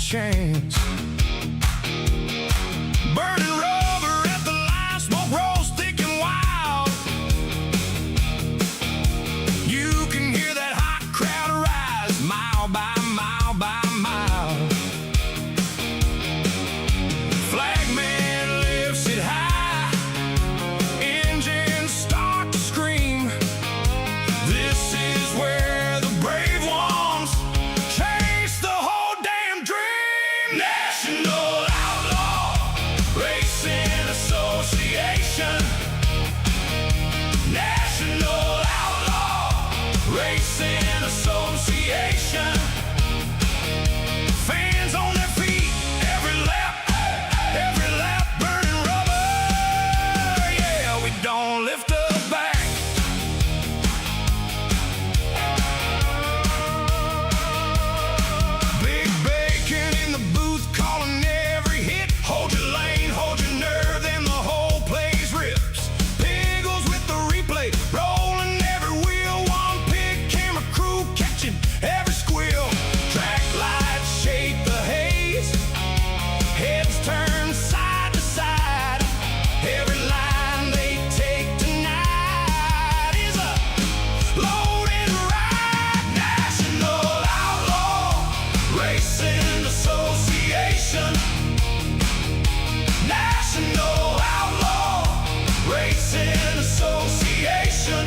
chance. Burning rubber at the line, smoke rolls thick and wild. You can hear that hot crowd rise, mile by mile by mile. Flagman lifts it high, engines start to scream. This is where the brave ones chase the whole damn dream. National Outlaw Racing Association. National Outlaw Racing Association. Fans on their feet, every lap burning rubber. Yeah, we don't lift a back. Big Bacon in the booth calling every hit. Hold your lane, hold your nerve, then the whole place rips. Piggles with the replay, rolling every wheel. One pig camera crew catching every squeal. Track lights shake the haze, heads turn side to side. Every line they take tonight is a loaded ride. National Outlaw Racing Association. National Outlaw Racing Association.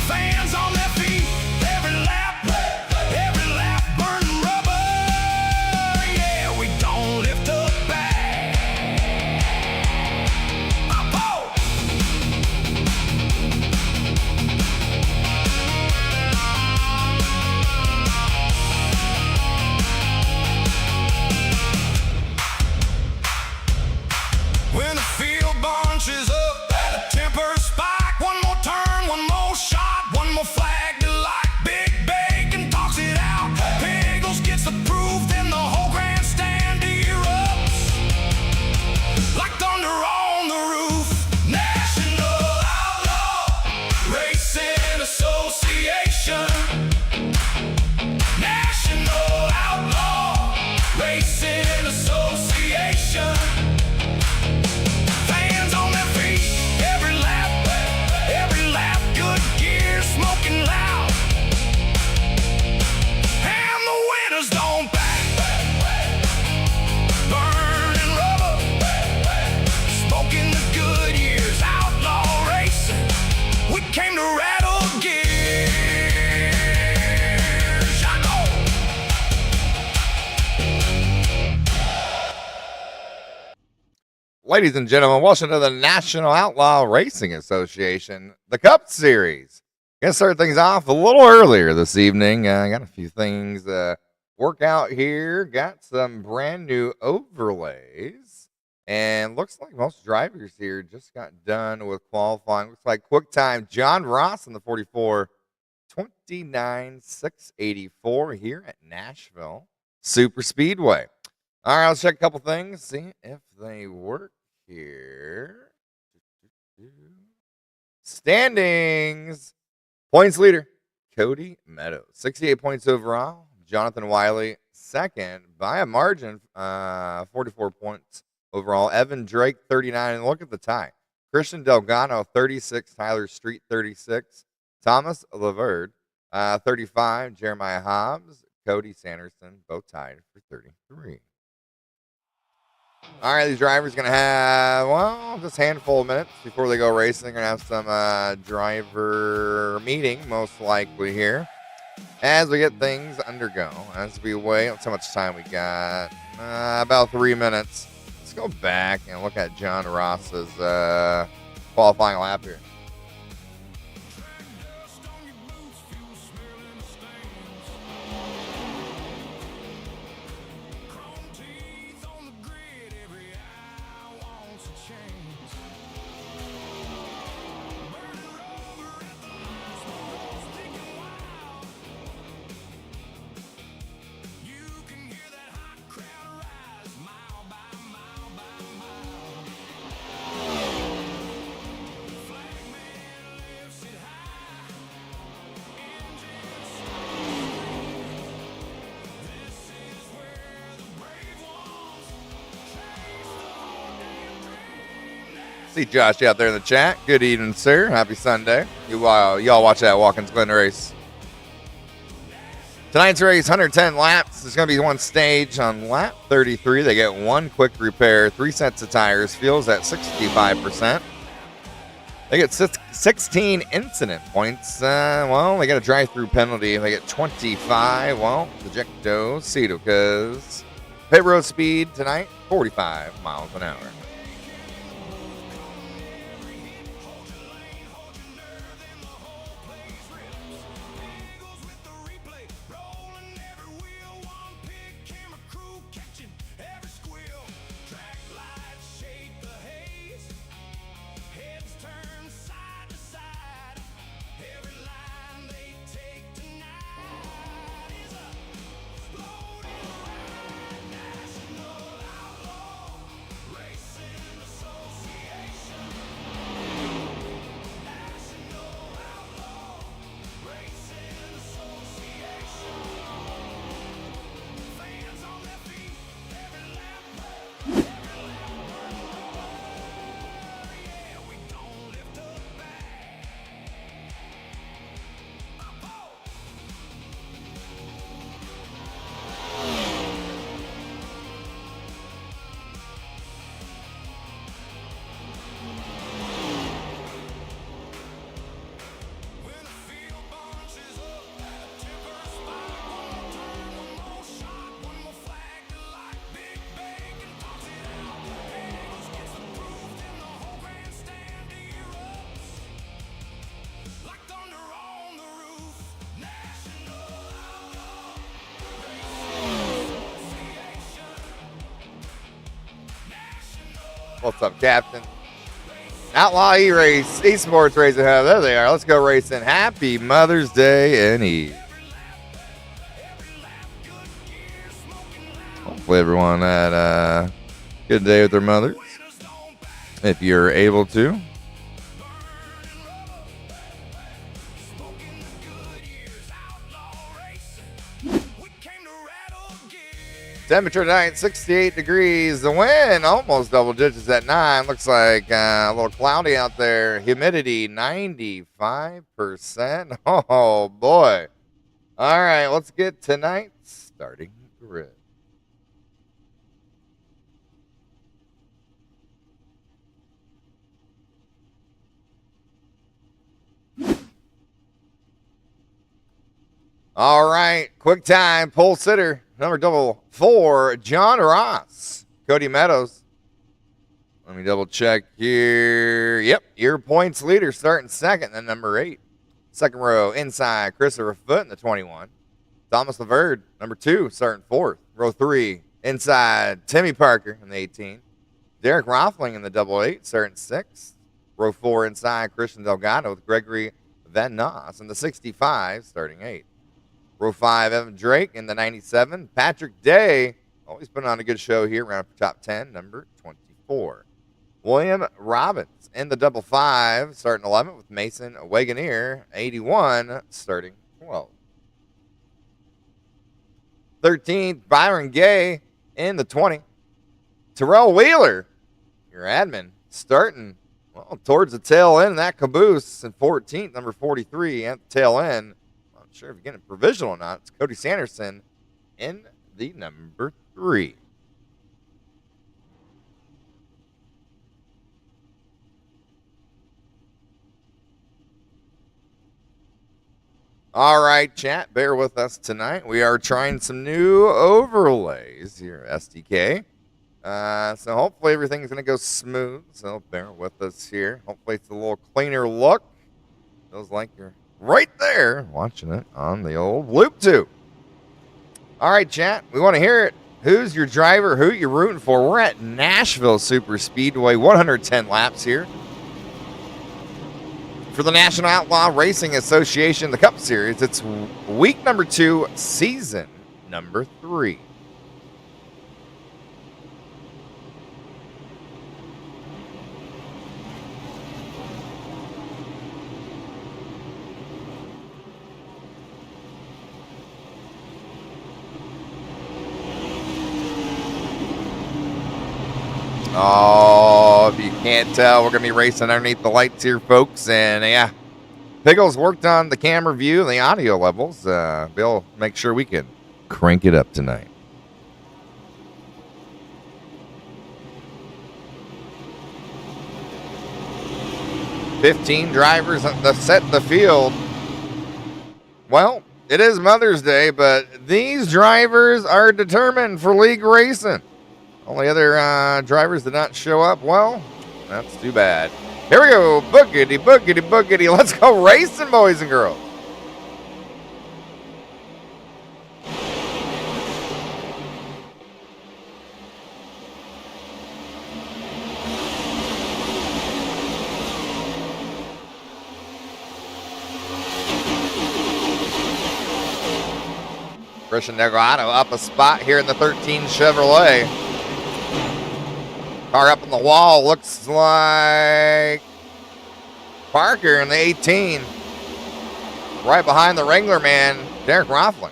Fans on their feet, every lap burning rubber. Yeah, we don't lift a back. Up-oh! When the field bunches up, the temper spike. One more turn, one more shot, one more flag to like. Big Bacon talks it out. Piggles gets the proof, then the whole grandstand erupts like thunder on the roof. National Outlaw Racing Association. National Outlaw Racing Association. Fans on their feet, every lap, good gear smoking loud. And the winners don't back. Burning rubber, smoking the good years. Outlaw racing, we came to rattle gears. I know. Ladies and gentlemen, welcome to the National Outlaw Racing Association, the Cup Series. Gonna start things off a little earlier this evening. I got a few things to work out here. Got some brand new overlays, and looks like most drivers here just got done with qualifying. Looks like quick time John Ross in the 44, 29,684 here at Nashville Super Speedway. All right, let's check a couple things, see if they work here. Standings. Points leader, Cody Meadows, 68 points overall. Jonathan Wiley, second by a margin, 44 points overall. Evan Drake, 39. And look at the tie. Christian Delgado, 36. Tyler Street, 36. Thomas Laverde, 35. Jeremiah Hobbs, Cody Sanderson, both tied for 33. All right, these drivers going to have, well, just a handful of minutes before they go racing. They're going to have some driver meeting, most likely here, as we get things undergo. As we wait, let's see how much time we got. About 3 minutes. Let's go back and look at John Ross's qualifying lap here. See Josh out there in the chat. Good evening, sir. Happy Sunday. Y'all watch that Watkins Glen race. Tonight's race, 110 laps. There's going to be one stage on lap 33. They get one quick repair, 3 sets of tires. Fuel's at 65%. They get 16 incident points. They got a drive-through penalty. They get 25. Well, ejecto Cito, because pit road speed tonight, 45 miles an hour. What's up, Captain? Outlaw E-Race, eSports Racing Hub. There they are. Let's go racing. Happy Mother's Day and Eve. Hopefully everyone had a good day with their mothers, if you're able to. Temperature tonight, 68 degrees. The wind, almost double digits at 9. Looks like a little cloudy out there. Humidity, 95%. Oh, boy. All right, let's get tonight's starting grid. All right, quick time, pole sitter. Number 4, John Ross. Cody Meadows. Let me double check here. Yep, your points leader starting second, then number 8. Second row, inside, Christopher Foote in the 21. Thomas LeVerde, number 2, starting 4th. Row 3, inside, Timmy Parker in the 18. Derek Rothling in the 88, starting 6th. Row 4, inside, Christian Delgado with Gregory Van Noss in the 65, starting 8th. Row 5, Evan Drake in the 97. Patrick Day, always putting on a good show here, around top 10, number 24. William Robbins in the 55, starting 11th with Mason Wagoneer, 81, starting 12th. 13th, Byron Gay in the 20. Terrell Wheeler, your admin, starting towards the tail end of that caboose, and 14th, number 43 at the tail end. Sure if you're getting a provisional or not. It's Cody Sanderson in the number 3. All right, chat, bear with us tonight. We are trying some new overlays here at SDK. So hopefully everything's going to go smooth. So bear with us here. Hopefully it's a little cleaner look. Feels like you're right there watching it on the old Loop 2. All right, chat, we want to hear it. Who's your driver? Who you rooting for? We're at Nashville Super Speedway, 110 laps here for the National Outlaw Racing Association, the Cup Series. It's week number 2, season number 3. Oh, be Can't tell. We're going to be racing underneath the lights here, folks. And yeah, Pickles worked on the camera view and the audio levels. Bill, make sure we can crank it up tonight. "15 drivers that set the field." Well, it is Mother's Day, but these drivers are determined for league racing. Only other drivers did not show up. Well, that's too bad. Here we go. Boogity, boogity, boogity. Let's go racing, boys and girls. Christian Delgado up a spot here in the 13 Chevrolet. Car up on the wall. Looks like Parker in the 18. Right behind the Wrangler man, Derek Roffling.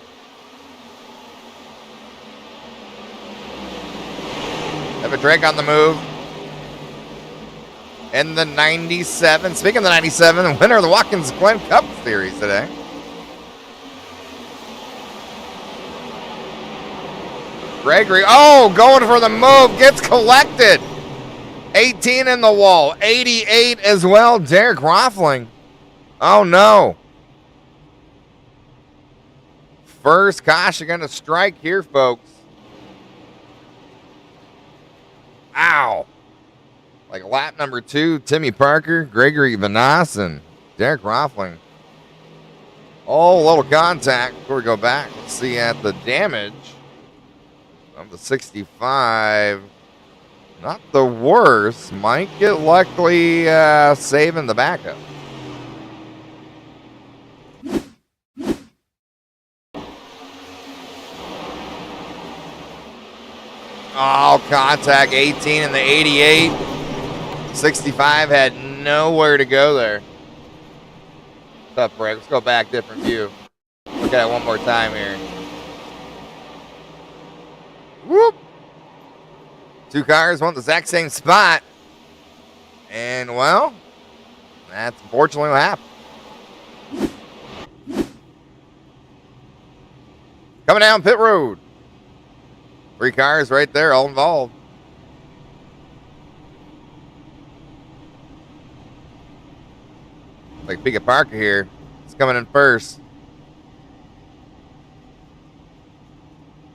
Evan Drake on the move. In the 97. Speaking of the 97, the winner of the Watkins Glen Cup Series today. Gregory, going for the move, gets collected. 18 in the wall, 88 as well. Derek Roffling. Oh no. First caution going to strike here, folks. Ow. Like lap number 2, Timmy Parker, Gregory Vanas, and Derek Roffling. Oh, a little contact before we go back. Let's see at the damage of the 65. Not the worst. Might get luckily saving the backup. Oh, contact 18 in the 88. 65 had nowhere to go there. Tough break. Let's go back, different view. Look at it one more time here. Whoop. 2 cars want the exact same spot. And, well, that's unfortunately what happened. Coming down pit road. 3 cars right there, all involved. Like Pika Parker here. It's coming in first.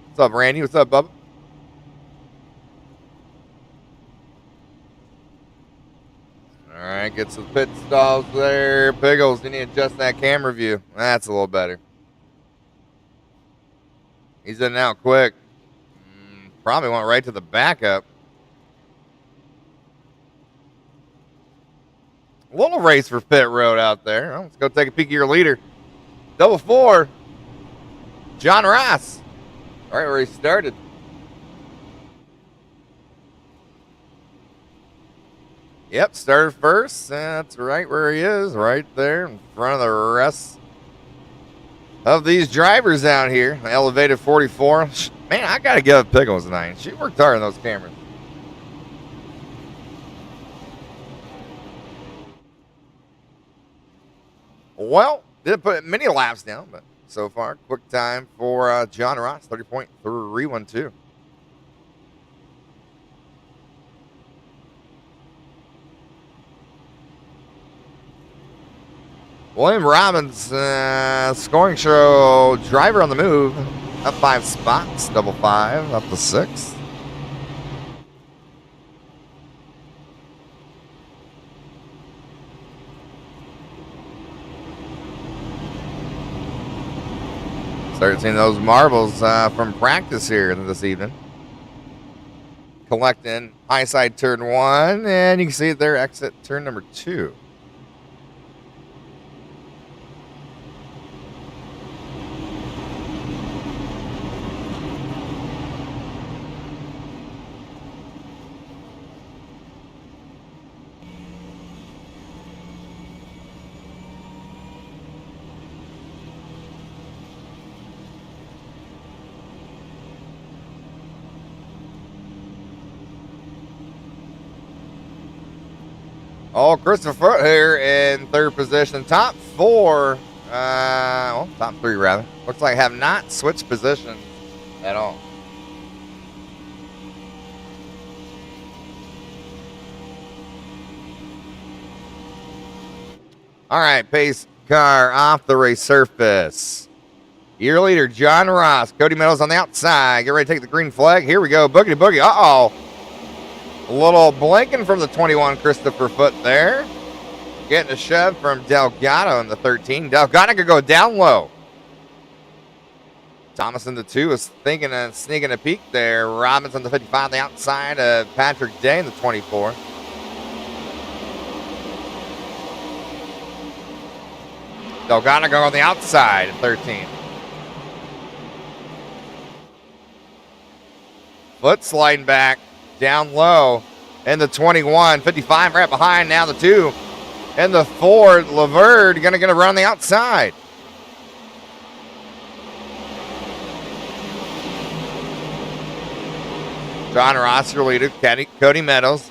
What's up, Randy? What's up, Bubba? All right, get some pit stalls there. Piggles, you need to adjust that camera view. That's a little better. He's in and out quick. Probably went right to the backup. A little race for pit road out there. Well, let's go take a peek at your leader. 4, John Ross. All right, where he started. Yep, started first. That's right where he is, right there in front of the rest of these drivers out here. Elevated 44. Man, I got to give up Pickles tonight. She worked hard on those cameras. Well, didn't put many laps down, but so far, quick time for John Ross, 30.312. William Robbins, scoring show driver on the move, up 5 spots, 5, up to 6th. Started seeing those marbles from practice here this evening. Collecting high side turn 1, and you can see it there, exit turn number 2. Oh, Christopher Foote here in third position. Top four, top three rather. Looks like have not switched positions at all. All right, pace car off the race surface. Year leader, John Ross. Cody Meadows on the outside. Get ready to take the green flag. Here we go. Boogity boogie. Uh-oh. A little blinking from the 21, Christopher Foote there. Getting a shove from Delgado in the 13. Delgado could go down low. Thomas in the 2 is thinking and sneaking a peek there. Robbins on the 55 on the outside of Patrick Day in the 24. Delgado go on the outside at 13. Foote sliding back down low in the 21. 55 right behind now the 2. And the 4, Laverde, going to get a run on the outside. John Ross, your leader. Cody Meadows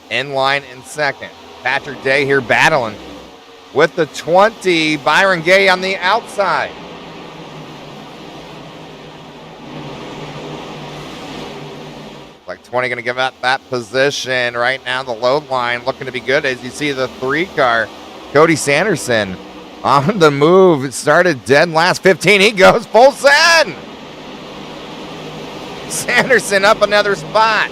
in line in second. Patrick Day here battling with the 20. Byron Gay on the outside. Like 20 going to give up that position. Right now the load line looking to be good as you see the 3 car. Cody Sanderson on the move. It started dead last. 15. He goes full send. Sanderson up another spot.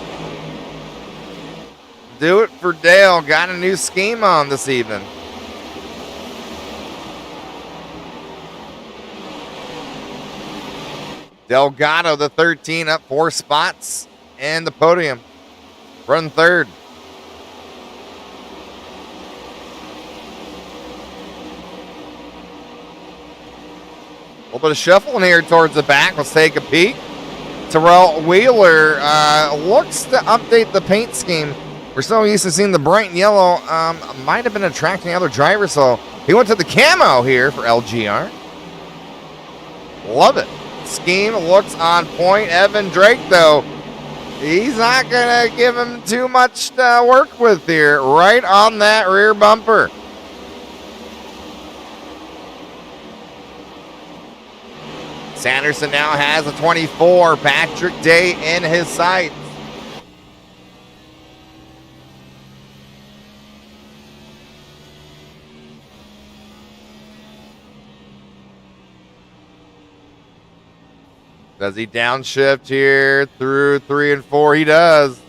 Do it for Dale. Got a new scheme on this evening. Delgado, the 13, up 4 spots and the podium. Run third. A little bit of shuffling here towards the back. Let's take a peek. Terrell Wheeler looks to update the paint scheme. We're so used to seeing the bright yellow. Might have been attracting other drivers, so he went to the camo here for LGR. Love it. Scheme looks on point. Evan Drake, though, he's not going to give him too much to work with here. Right on that rear bumper. Sanderson now has a 24. Patrick Day in his sights. Does he downshift here through 3 and 4? He does.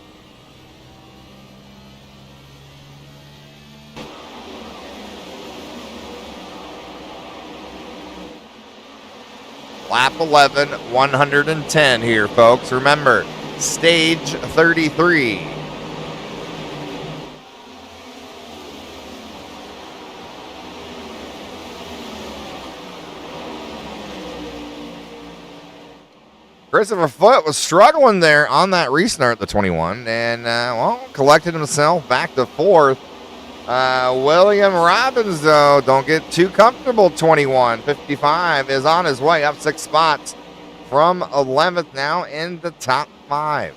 Lap 11, 110 here, folks. Remember, stage 33. Christopher Foote was struggling there on that restart, the 21, and, collected himself back to 4th. William Robbins, though, don't get too comfortable. 21, 55 is on his way up 6 spots from 11th now in the top 5.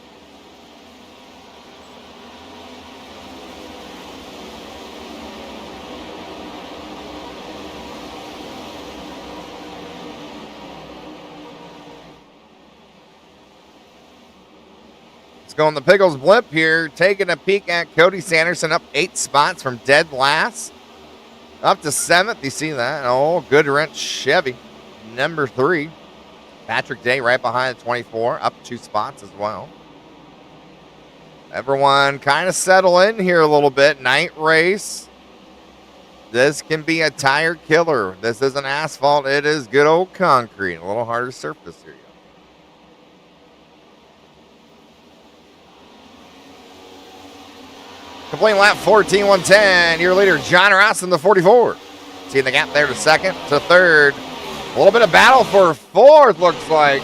Going the Pickles Blimp here, taking a peek at Cody Sanderson, up 8 spots from dead last up to 7th. You see that? Oh, good wrench Chevy, number 3. Patrick Day right behind the 24, up 2 spots as well. Everyone kind of settle in here a little bit. Night race. This can be a tire killer. This isn't asphalt. It is good old concrete. A little harder surface here. Completing lap 14, 110. Your leader, John Ross in the 44. Seeing the gap there to 2nd, to 3rd. A little bit of battle for 4th, looks like.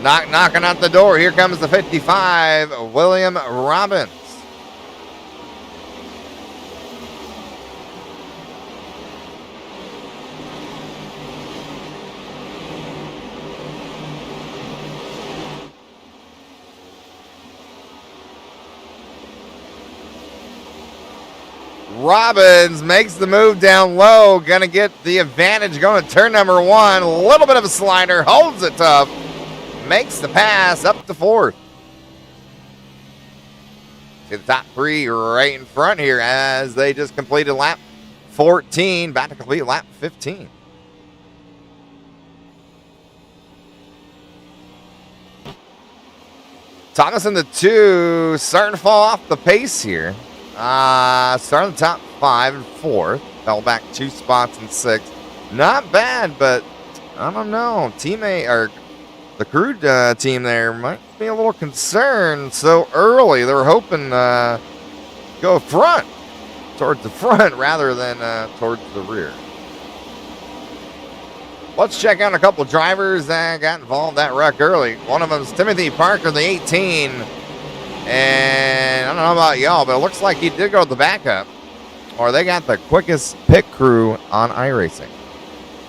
Knocking out the door. Here comes the 55, William Robbins. Robbins makes the move down low. Going to get the advantage going to turn number 1. A little bit of a slider. Holds it tough. Makes the pass up to 4th. See the top 3 right in front here as they just completed lap 14. About to complete lap 15. Thomas in the 2, starting to fall off the pace here. Starting the top 5 and 4th. Fell back 2 spots in 6th. Not bad, but I don't know. Teammate or the crew team there might be a little concerned so early. They're hoping go towards the front rather than towards the rear. Let's check out a couple of drivers that got involved in that wreck early. One of them is Timothy Parker, the 18. And I don't know about y'all, but it looks like he did go to the backup. Or they got the quickest pit crew on iRacing.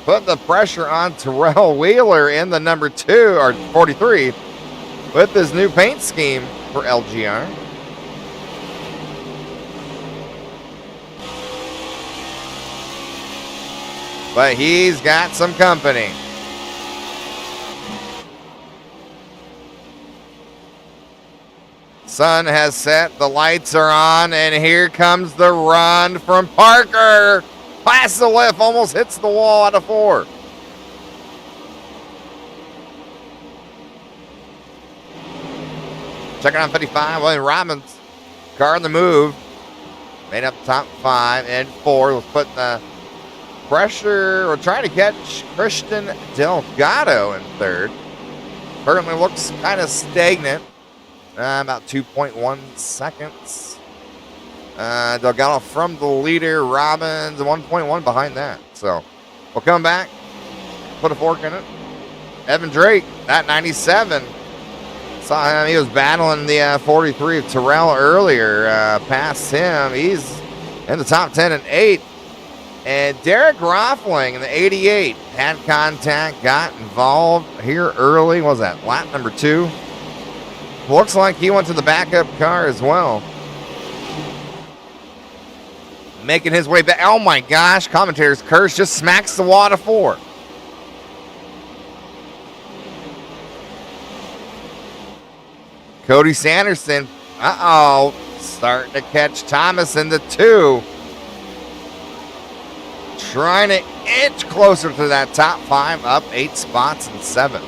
Put the pressure on Terrell Wheeler in the number 2, or 43, with this new paint scheme for LGR. But he's got some company. Sun has set, the lights are on, and here comes the run from Parker. Past the lift, almost hits the wall out of 4. Checking on 55, William Robbins. Car on the move. Made up top 5 and 4. Was putting the pressure, or trying to catch Christian Delgado in 3rd. Currently looks kind of stagnant. About 2.1 seconds. Delgado from the leader. Robbins 1.1 behind that. So we'll come back, put a fork in it. Evan Drake, that 97. Saw him. He was battling the 43 of Terrell earlier. Past him. He's in the top 10 and 8. And Derek Roffling in the 88 had contact, got involved here early. What was that lap number 2? Looks like he went to the backup car as well. Making his way back. Oh my gosh, commentator's curse, just smacks the wall to 4. Cody Sanderson, starting to catch Thomas in the 2. Trying to inch closer to that top 5, up 8 spots in 7.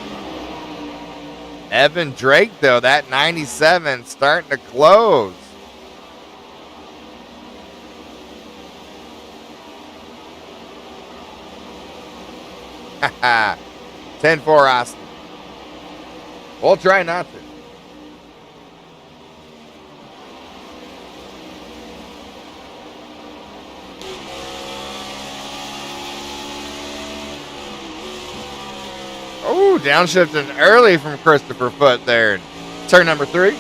Evan Drake, though, that 97, starting to close. Haha. 10-4 Austin. We'll try not to. Ooh, downshifting early from Christopher Foote there. Turn number 3.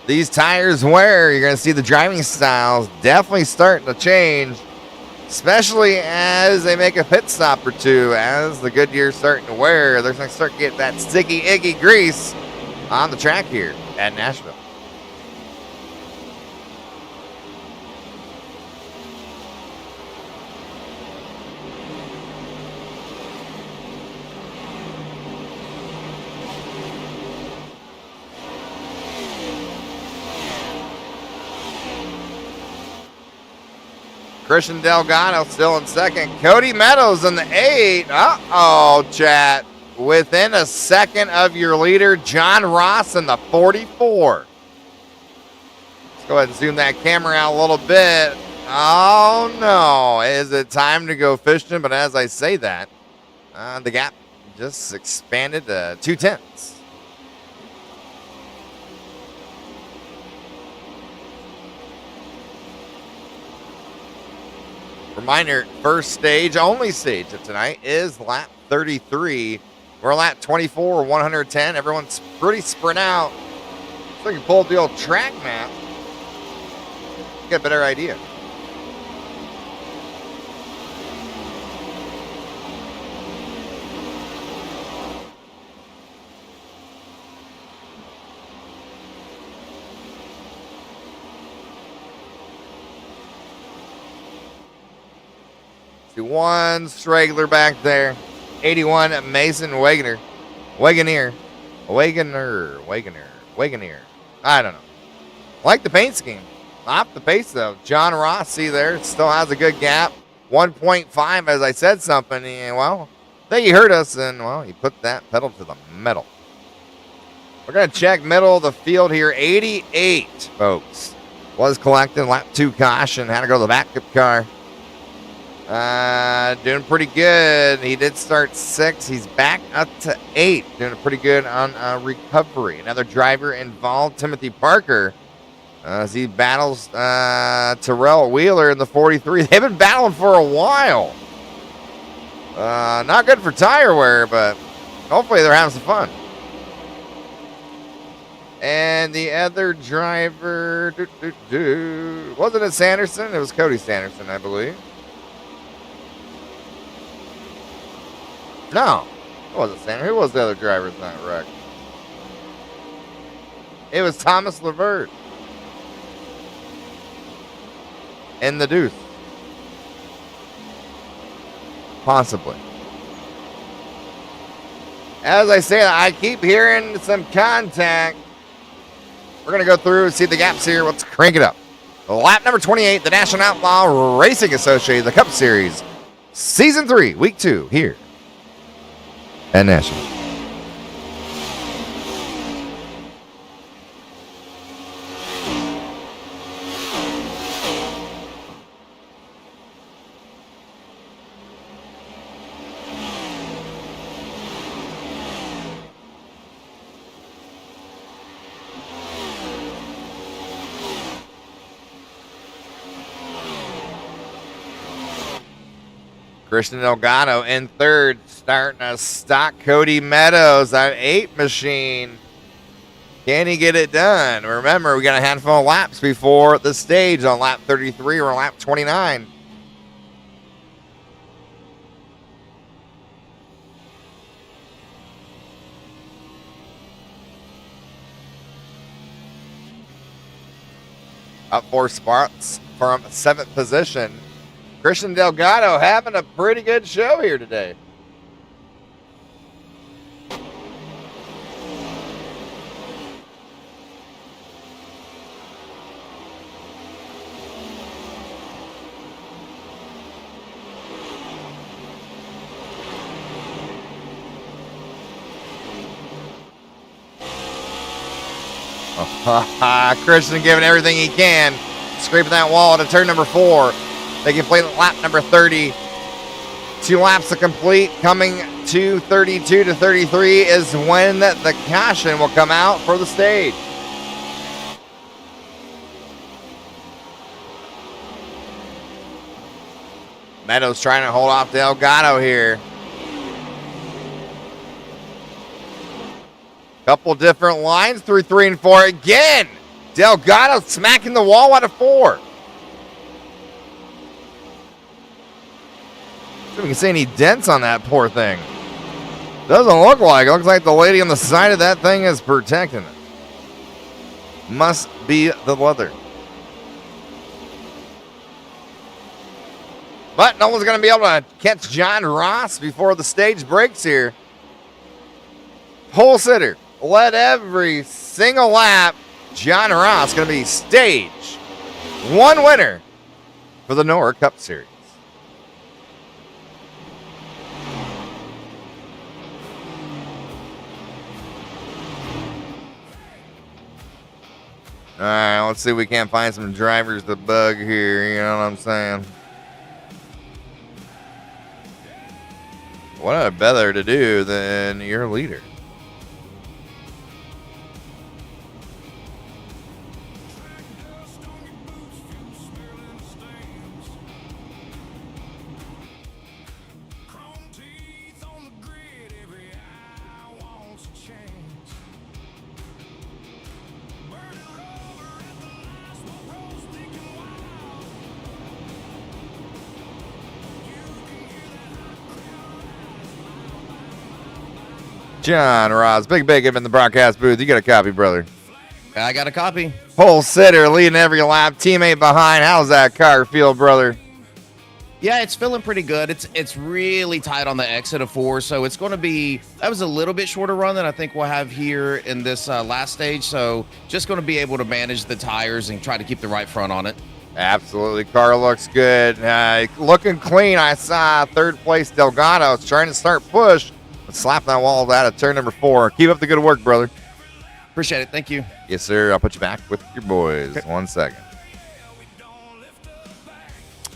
These tires wear. You're going to see the driving styles definitely starting to change, especially as they make a pit stop or 2. As the Goodyear's starting to wear, they're going to start to get that sticky, icky grease on the track here at Nashville. Christian Delgado still in 2nd. Cody Meadows in the 8. Chat. Within a second of your leader, John Ross in the 44. Let's go ahead and zoom that camera out a little bit. Oh, no. Is it time to go fishing? But as I say that, the gap just expanded to 2/10. Reminder, first stage, only stage of tonight is lap 33. We're lap 24, 110. Everyone's pretty spread out. So you can pull up the old track map. Get a better idea. 61 Straggler back there. 81 Mason Wagoner. Wagoneer. I don't know. Like the paint scheme. Off the pace, though. John Ross, see there, still has a good gap. 1.5, as I said something. And, well, I think he heard us, and, well, he put that pedal to the metal. We're going to check middle of the field here. 88, folks. Was collecting. Lap 2 caution. Had to go to the backup car. Doing pretty good. He did start 6. He's back up to 8. Doing pretty good on recovery. Another driver involved, Timothy Parker, as he battles Terrell Wheeler in the 43. They've been battling for a while. Not good for tire wear, but hopefully they're having some fun. And the other driver, wasn't it Sanderson? It was Cody Sanderson, I believe. No, it wasn't Sanderson. Who was the other driver in that wreck? It was Thomas Levert. In the deuce. Possibly. As I say, I keep hearing some contact. We're going to go through and see the gaps here. Let's crank it up. Lap number 28, the National Outlaw Racing Associated, the Cup Series, Season 3, Week 2, here at Nashville. Christian Delgado in third, starting a stock Cody Meadows, that 8 machine. Can he get it done? Remember, we got a handful of laps before the stage on lap 33 or lap 29. Up 4 spots from 7th position. Christian Delgado having a pretty good show here today. Christian giving everything he can. Scraping that wall to turn number 4. They can play lap number 30. 2 laps to complete. Coming to 32 to 33 is when the caution will come out for the stage. Meadows trying to hold off Delgado here. Couple different lines through 3 and 4. Again, Delgado smacking the wall out of 4. We can see any dents on that poor thing. Doesn't look like it. Looks like the lady on the side of that thing is protecting it. Must be the leather. But no one's going to be able to catch John Ross before the stage breaks here. Pole sitter led every single lap. John Ross going to be stage 1 winner for the NORA Cup Series. All right, let's see if we can't find some drivers to bug here. You know what I'm saying? What better to do than your leader? John Ross, big him in the broadcast booth. You got a copy, brother? I got a copy. Pole sitter leading every lap. Teammate behind. How's that car feel, brother? Yeah, it's feeling pretty good. It's really tight on the exit of 4, so it's going to be, that was a little bit shorter run than I think we'll have here in this last stage. So just going to be able to manage the tires and try to keep the right front on it. Absolutely. Car looks good. Looking clean. I saw third place Delgado. It's trying to start push. But slap that wall out of turn number 4. Keep up the good work, brother. Appreciate it. Thank you. Yes, sir. I'll put you back with your boys. Okay. 1 second.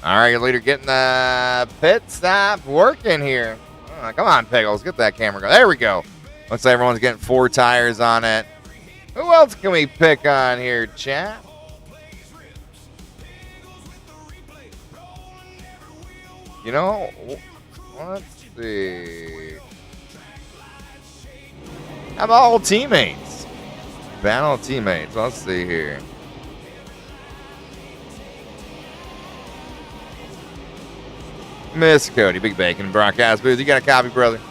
All right, your leader getting the pit stop working here. Oh, come on, Pickles. Get that camera going. There we go. Looks like everyone's getting 4 tires on it. Who else can we pick on here, chat? You know, let's see. How about all teammates? Battle of teammates. Let's see here. Miss Cody, Big Bacon, broadcast booth. You got a copy, brother?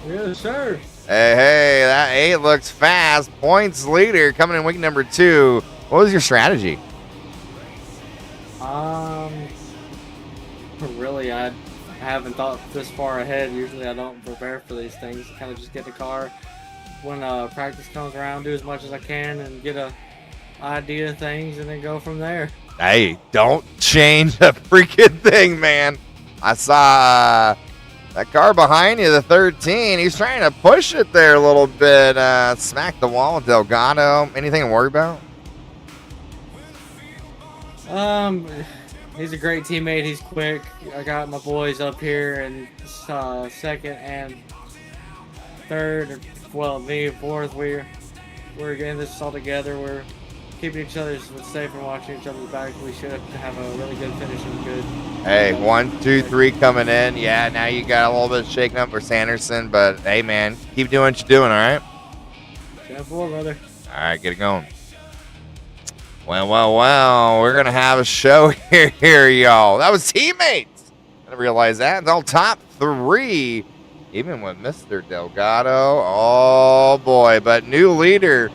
Yes, sir. Hey, that 8 looks fast. Points leader coming in week number 2. What was your strategy? Really, I haven't thought this far ahead. Usually I don't prepare for these things. Kind of just get the car when practice comes around, do as much as I can, and get a idea of things, and then go from there. Hey, don't change a freaking thing, man. I saw that car behind you, the 13. He's trying to push it there a little bit. Smack the wall, Delgado. Anything to worry about? He's a great teammate. He's quick. I got my boys up here in second and third. Well, me and fourth. We're getting this all together. We're keeping each other safe and watching each other's back. We should have a really good finish and good. Hey, 1, 2, 3 coming in. Yeah, now you got a little bit of shaking up for Sanderson, but hey, man, keep doing what you're doing, all right? 10-4, brother. All right, get it going. Well, we're going to have a show here, y'all. That was teammates. I didn't realize that. It's all top 3, even with Mr. Delgado. Oh, boy. But new leader,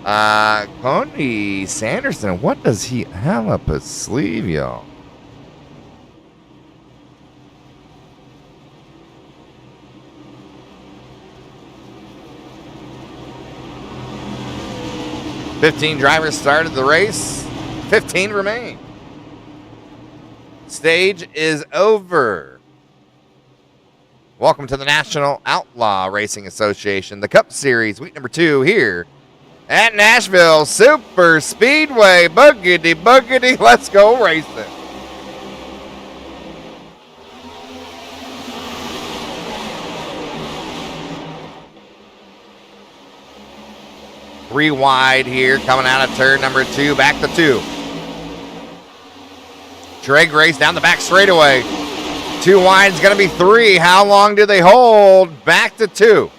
Cody Sanderson. What does he have up his sleeve, y'all? "15 drivers started the race. 15 remain. Stage is over. Welcome to the National Outlaw Racing Association, the Cup Series, week number 2 here at Nashville Super Speedway. Boogity, let's go racing." Three wide here, coming out of turn number 2, back to 2. Drag race down the back straightaway. 2 wide is going to be 3. How long do they hold? Back to 2.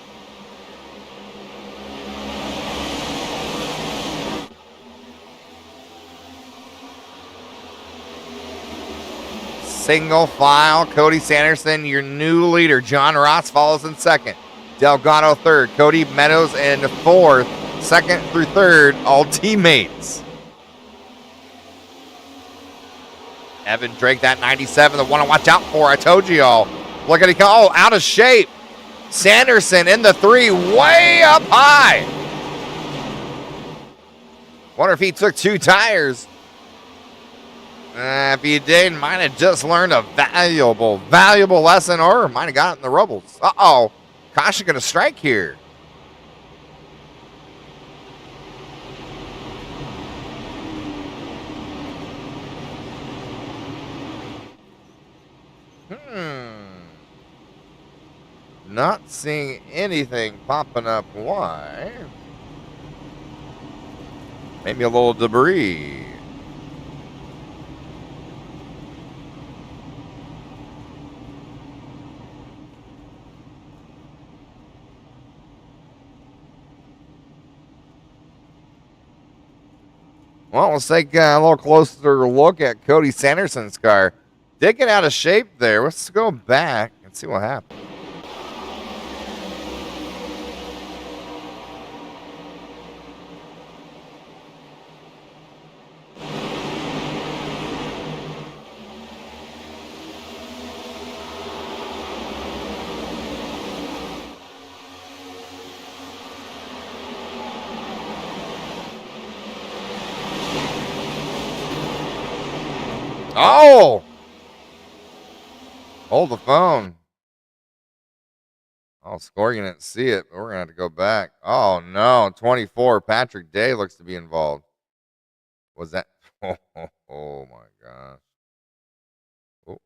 Single file, Cody Sanderson, your new leader. John Ross follows in second. Delgado third. Cody Meadows in fourth. Second through third, all teammates. Evan Drake, that 97, the one to watch out for. I told you all. Look at it. Oh, out of shape. Sanderson in the 3, way up high. Wonder if he took 2 tires. If he did, might have just learned a valuable lesson, or might have got it in the rubbles. Uh-oh. Caution going to strike here. Not seeing anything popping up. Why? Maybe a little debris. Well, let's take a little closer look at Cody Sanderson's car. Did get out of shape there. Let's go back and see what happened. Oh! Hold the phone. Oh, Scorpion didn't see it, but we're going to have to go back. Oh, no. 24. Patrick Day looks to be involved. Was that? Oh my gosh. Oh.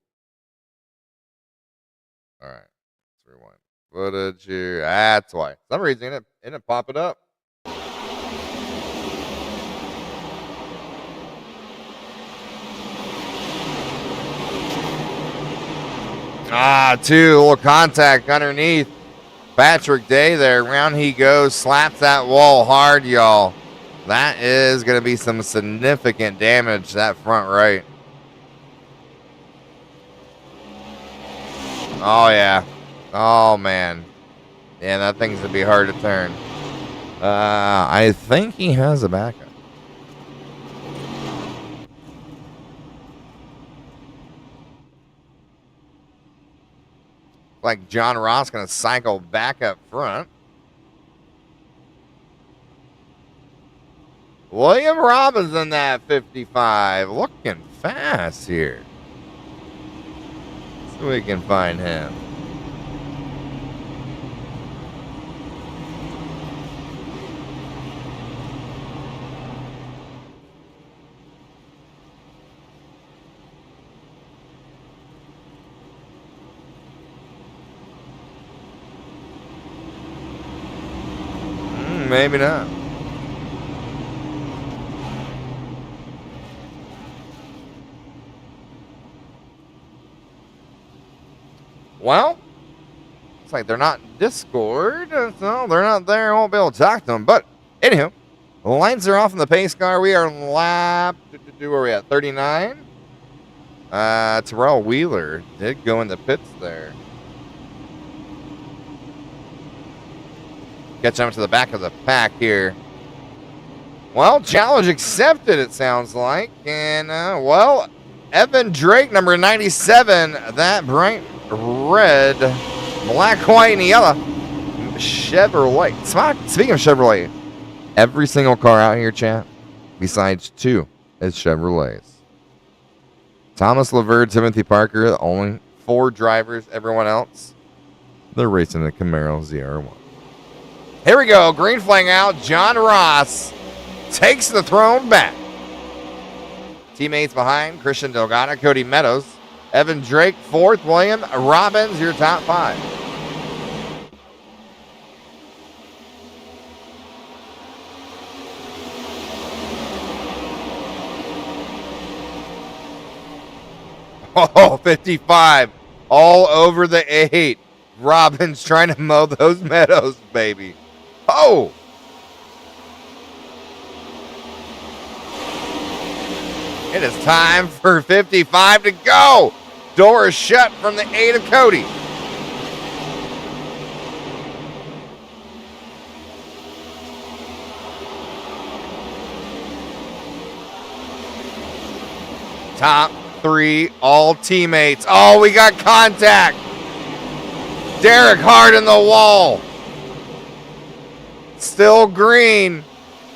All right. Let's rewind. Footage here. That's why. For some reason, it didn't pop it up. Two little contact underneath. Patrick Day there. Round he goes. Slaps that wall hard, y'all. That is going to be some significant damage, that front right. Oh, yeah. Oh, man. Yeah, that thing's going to be hard to turn. I think he has a backup. Like John Ross going to cycle back up front. William Robbins in that 55. Looking fast here. So we can find him. Maybe not. Well, it's like they're not in Discord, so they're not there. I won't be able to talk to them. But, anywho, the lights are off in the pace car. We are on lap, where are we at, 39? Terrell Wheeler did go in the pits there. Catch him to the back of the pack here. Well, challenge accepted, it sounds like. And, well, Evan Drake, number 97, that bright red, black, white, and yellow Chevrolet. Speaking of Chevrolet, every single car out here, chat, besides two, is Chevrolets. Thomas Laverde, Timothy Parker, only 4 drivers. Everyone else, they're racing the Camaro ZR1. Here we go. Green flag out. John Ross takes the throne back. Teammates behind: Christian Delgado, Cody Meadows, Evan Drake, 4th, William Robbins, your top 5. Oh, 55. All over the 8. Robbins trying to mow those Meadows, baby. Oh! It is time for 55 to go. Door is shut from the 8 of Cody. Top 3, all teammates. Oh, we got contact. Derek Hart in the wall. Still green.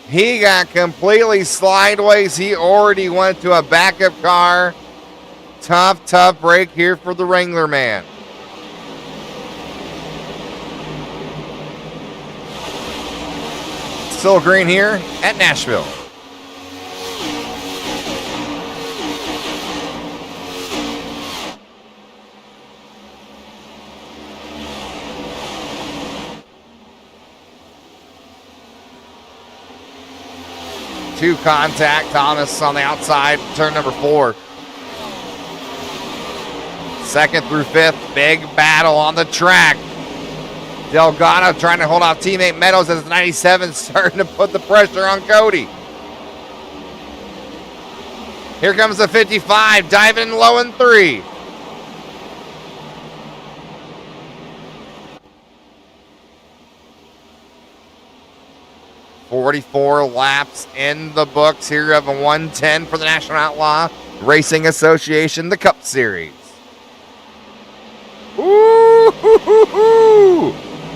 He got completely slideways. He already went to a backup car. Tough break here for the Wrangler man. Still green here at Nashville. Two contact. Thomas on the outside, turn number 4. 2nd through 5th, big battle on the track. Delgado trying to hold off teammate Meadows as 97 starting to put the pressure on Cody. Here comes the 55, diving low in 3. "44 laps in the books here of a 110 for the National Outlaw Racing Association, the Cup Series." Ooh,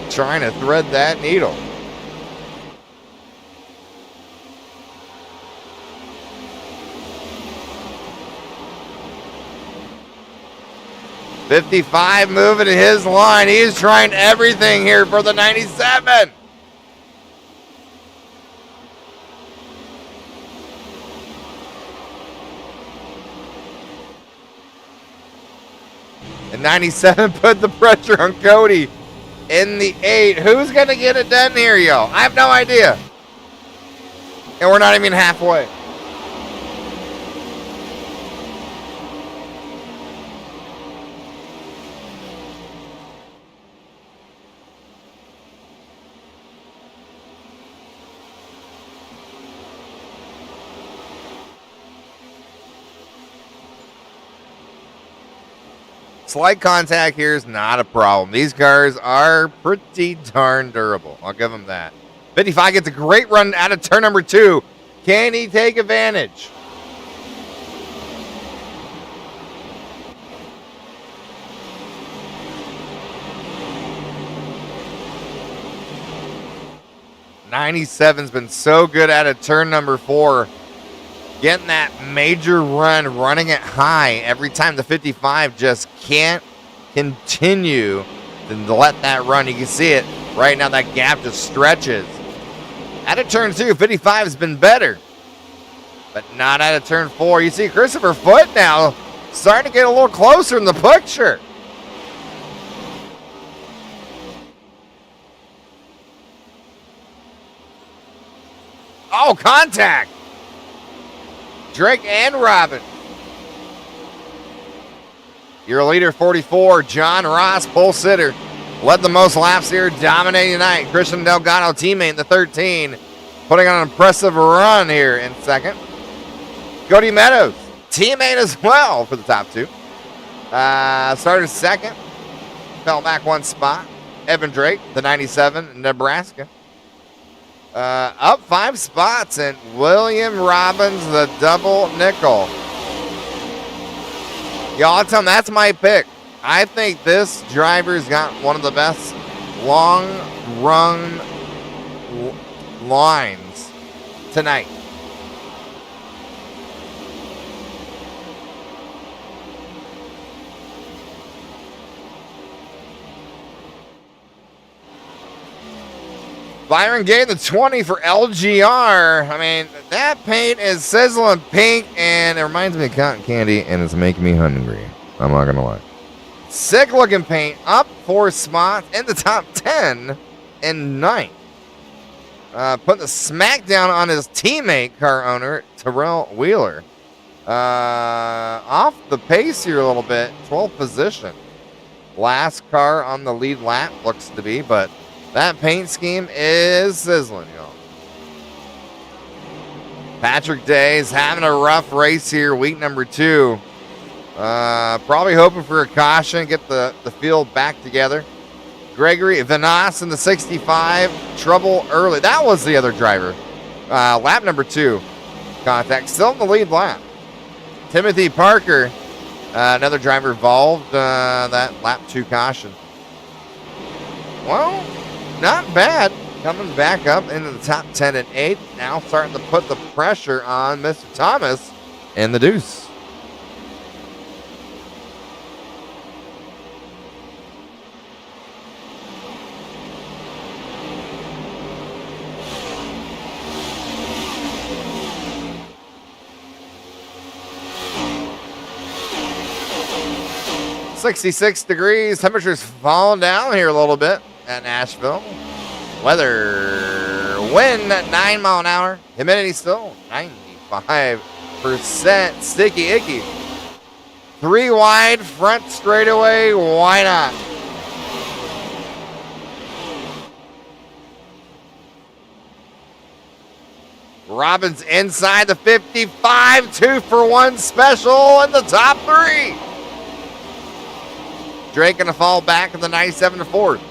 trying to thread that needle. 55 moving in his line. He is trying everything here for the 97. And 97 put the pressure on Cody in the 8. Who's going to get it done here, yo? I have no idea. And we're not even halfway. Slight contact here is not a problem. These cars are pretty darn durable. I'll give them that. 55 gets a great run out of turn number 2. Can he take advantage? '97's been so good out of turn number 4. Getting that major run, running it high every time. The 55 just can't continue to let that run. You can see it right now. That gap just stretches. Out of turn 2, 55 has been better, but not out of turn 4. You see Christopher Foote now starting to get a little closer in the picture. Oh, contact. Drake and Robin. Your leader, 44, John Ross, pole sitter. Led the most laps here, dominating tonight. Christian Delgado, teammate in the 13, putting on an impressive run here in second. Cody Meadows, teammate as well for the top 2. Started second, fell back 1 spot. Evan Drake, the 97, Nebraska. Up 5 spots, and William Robbins, the double nickel. Y'all, I'll tell them that's my pick. I think this driver's got one of the best long run lines tonight. Byron Gay, the 20 for LGR. I mean, that paint is sizzling pink, and it reminds me of cotton candy, and it's making me hungry. I'm not going to lie. Sick looking paint, up 4 spots in the top 10 and 9th. Putting the smackdown on his teammate, car owner, Terrell Wheeler. Off the pace here a little bit, 12th position. Last car on the lead lap, looks to be, but that paint scheme is sizzling, y'all. Patrick Day is having a rough race here, week number 2. Probably hoping for a caution, get the field back together. Gregory Vanas in the 65, trouble early. That was the other driver. Lap number 2, contact, still in the lead lap. Timothy Parker, another driver involved, that lap 2 caution. Well, not bad. Coming back up into the top 10 and 8. Now starting to put the pressure on Mr. Thomas and the deuce. .66 degrees. Temperatures falling down here a little bit at Nashville. Weather, wind at 9 mile an hour. Humidity still 95%. Sticky icky. 3 wide, front straightaway. Why not? Robbins inside the 55. 2-for-1 special in the top 3. Drake going to fall back in the 97 to 4th.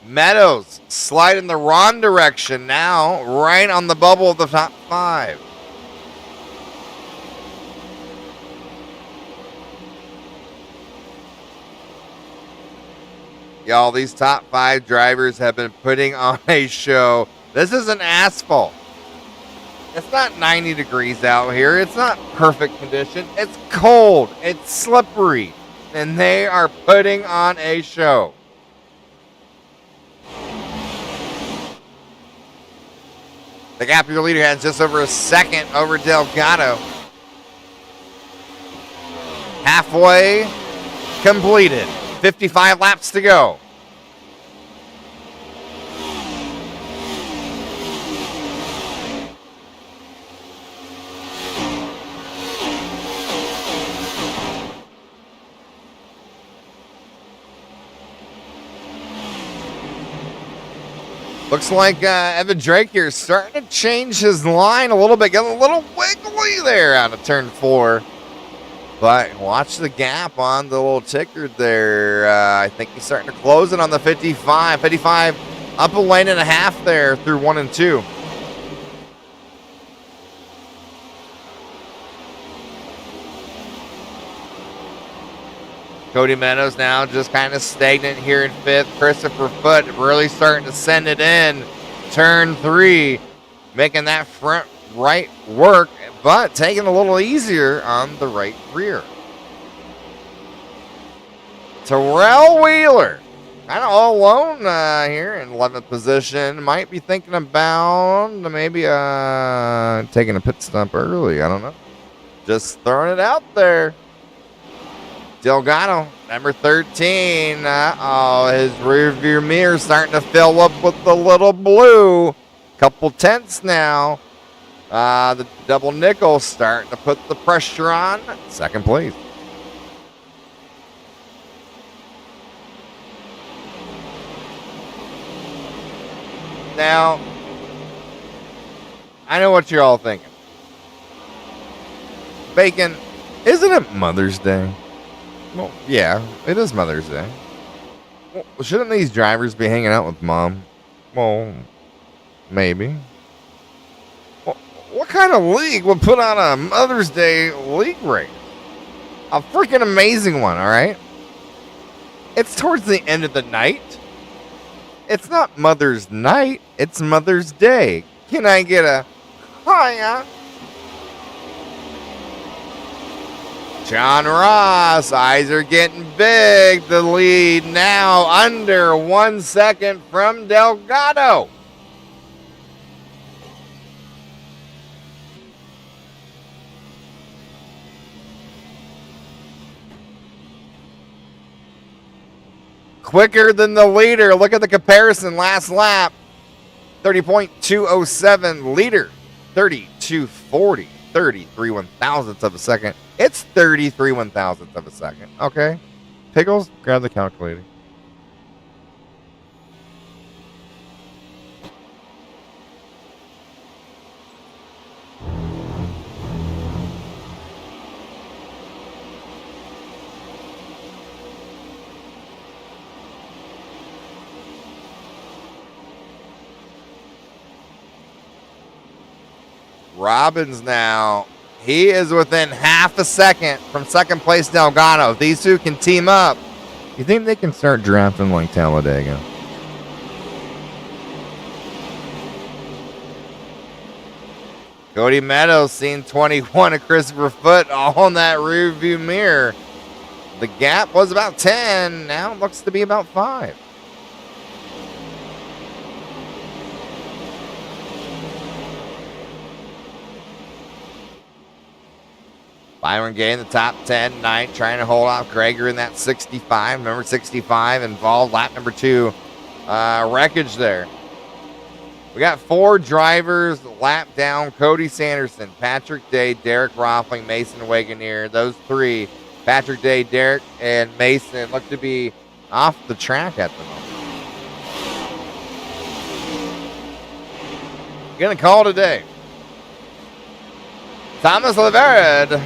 Meadows slide in the wrong direction now, right on the bubble of the top 5. Y'all, these top 5 drivers have been putting on a show. This isn't asphalt. It's not 90 degrees out here. It's not perfect condition. It's cold. It's slippery. And they are putting on a show. The gap your leader has just over a second over Delgado. Halfway completed. 55 laps to go. Looks like Evan Drake here is starting to change his line a little bit. Getting a little wiggly there out of turn 4. But watch the gap on the little ticker there. I think he's starting to close it on the 55. 55 up a lane and a half there through 1 and 2. Cody Meadows now just kind of stagnant here in 5th. Christopher Foote really starting to send it in. Turn 3, making that front right work, but taking a little easier on the right rear. Terrell Wheeler, kind of all alone here in 11th position. Might be thinking about maybe taking a pit stop early. I don't know. Just throwing it out there. Delgado, number 13. His rear view mirror starting to fill up with the little blue. Couple tenths now. The double nickel starting to put the pressure on. Second place. Now, I know what you're all thinking. Bacon, isn't it Mother's Day? Well, yeah, it is Mother's Day. Well, shouldn't these drivers be hanging out with Mom? Well, maybe. Well, what kind of league would put on a Mother's Day league race? A freaking amazing one, all right? It's towards the end of the night. It's not Mother's Night, it's Mother's Day. Can I get a hiya? John Ross, eyes are getting big. The lead now under 1 second from Delgado. Quicker than the leader. Look at the comparison last lap. 30.207 leader. 32.40. 33 1,000ths of a second. It's 33 1,000ths of a second. Okay. Pickles, grab the calculator. Robbins now, he is within half a second from second place Delgado. If these two can team up, you think they can start drafting like Talladega? Cody Meadows seen 21 of Christopher Foote all in that rear view mirror. The gap was about 10. Now it looks to be about 5. Byron Gay in the top 10 tonight, trying to hold off Greger in that 65. Number 65 involved lap number 2 wreckage there. We got 4 drivers lap down. Cody Sanderson, Patrick Day, Derek Roffling, Mason Wagoneer. Those 3, Patrick Day, Derek, and Mason, look to be off the track at the moment. Gonna call today. Thomas Leverard,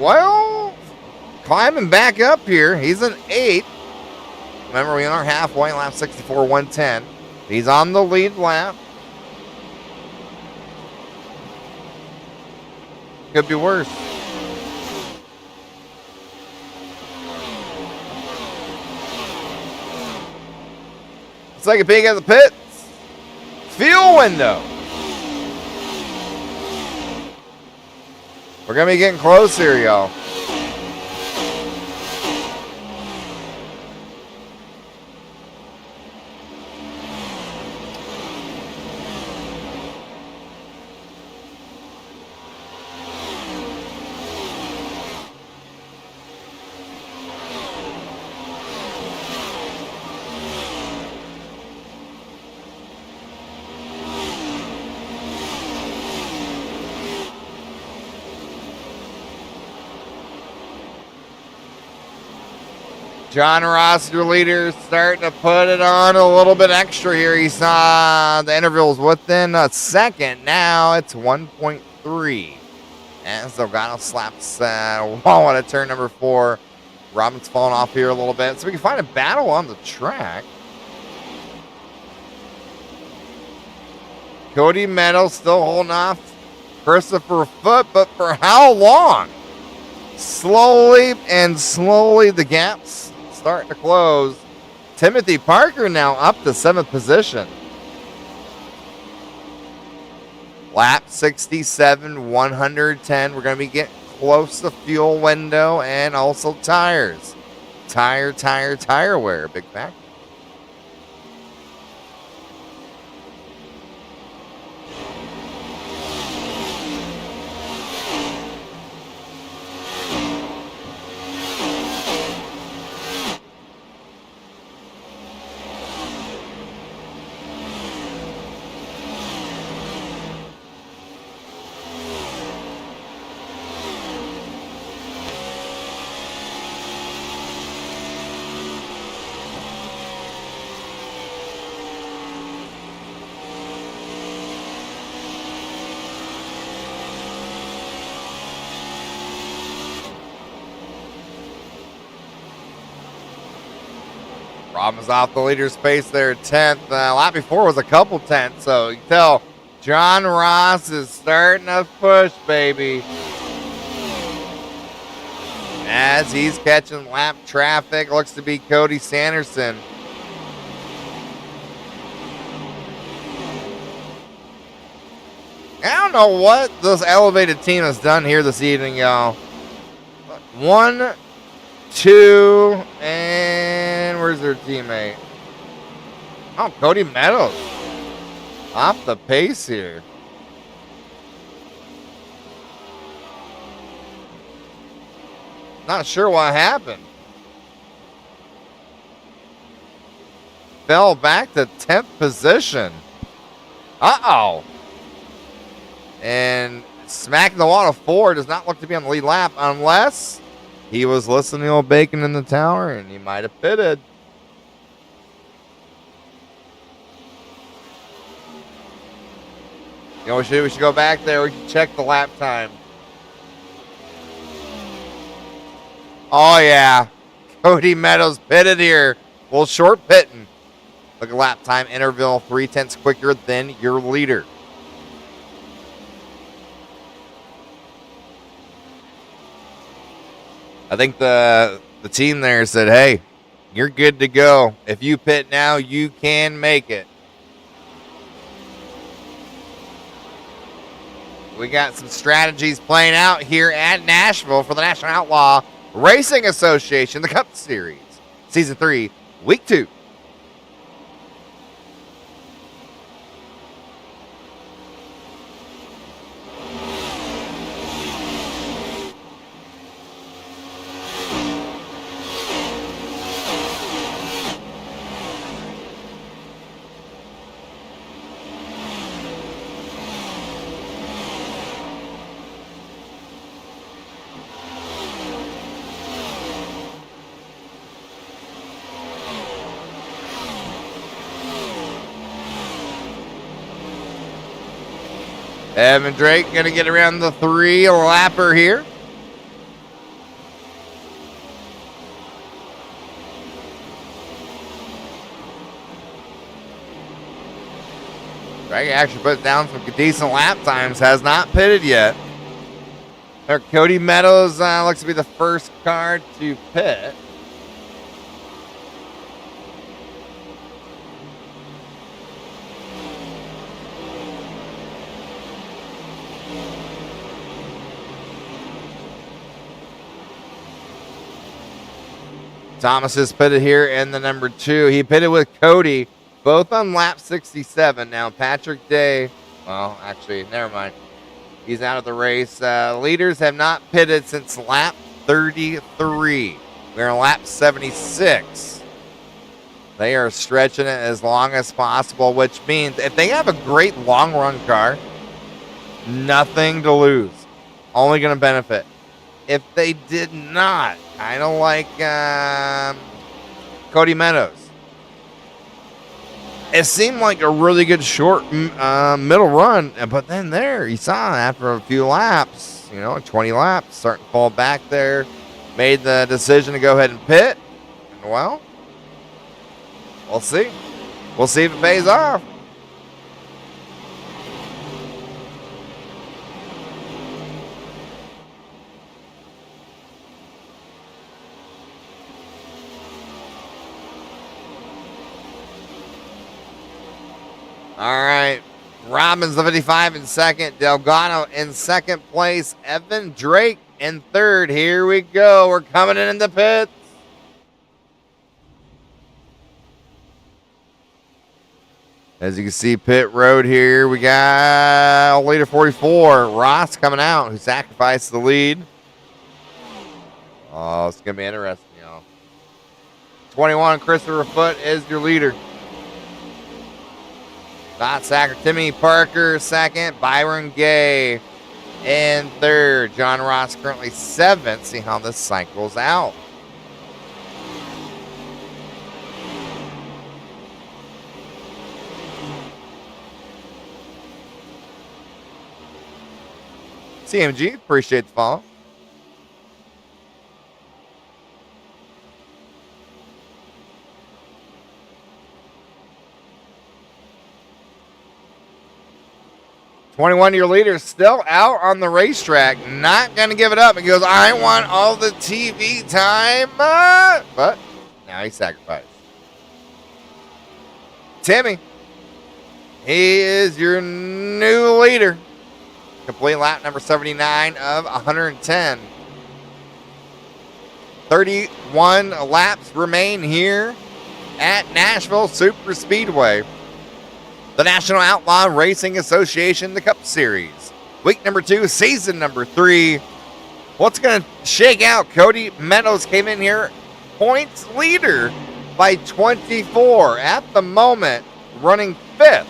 well, climbing back up here. He's an 8th. Remember, we are halfway, lap 64, 110. He's on the lead lap. Could be worse. Let's take a peek at the pits. Fuel window. We're going to be getting close here, y'all. John Ross, your leader, starting to put it on a little bit extra here. He saw the intervals within a second. Now it's 1.3. And Zogano slaps wall at turn number 4. Robin's falling off here a little bit. So we can find a battle on the track. Cody Meadows still holding off Christopher Foote, but for how long? Slowly the gaps starting to close. Timothy Parker now up to 7th position. Lap 67, 110. We're going to be getting close to fuel window and also tires. Tire wear, big factor. Robin's off the leader's pace there, 10th. Lap before was a couple tenths, so you can tell John Ross is starting to push, baby. As he's catching lap traffic, looks to be Cody Sanderson. I don't know what this elevated team has done here this evening, y'all. 1, 2, and where's their teammate? Oh, Cody Meadows. Off the pace here. Not sure what happened. Fell back to 10th position. Uh-oh. And smacking the wall of 4 does not look to be on the lead lap unless he was listening to old Bacon in the tower and he might have pitted. You know, we should go back there. We can check the lap time. Oh, yeah. Cody Meadows pitted here. Well, short pitting. Look at lap time. Interval 0.3 quicker than your leader. I think the team there said, hey, you're good to go. If you pit now, you can make it. We got some strategies playing out here at Nashville for the National Outlaw Racing Association, the Cup Series, Season 3, Week 2. Evan Drake going to get around the 3-lapper here. Drake actually put down some decent lap times. Has not pitted yet. Cody Meadows looks to be the first car to pit. Thomas is pitted here in the number 2. He pitted with Cody, both on lap 67. Now Patrick Day, well, actually, never mind. He's out of the race. Leaders have not pitted since lap 33. We're on lap 76. They are stretching it as long as possible, which means if they have a great long run car, nothing to lose. Only going to benefit. If they did not, kind of like Cody Meadows, it seemed like a really good short middle run, but then there you saw after a few laps, 20 laps, starting to fall back there, made the decision to go ahead and pit. And well, we'll see. We'll see if it pays off. All right, Robbins the 55 in second, Delgado in second place, Evan Drake in third. Here we go. We're coming in the pits. As you can see, pit road here. We got leader 44, Ross coming out, who sacrificed the lead. Oh, it's going to be interesting, y'all. 21, Christopher Foote is your leader. Not Sacker, Timmy Parker second, Byron Gay in third. John Ross currently seventh. See how this cycles out. CMG, appreciate the follow. Your leader still out on the racetrack, not going to give it up. He goes, I want all the TV time, but now he sacrificed. Timmy, he is your new leader. Complete lap number 79 of 110. 31 laps remain here at Nashville Super Speedway. The National Outlaw Racing Association, the Cup Series. Week number 2, season number 3. What's going to shake out? Cody Meadows came in here points leader by 24. At the moment, running 5th.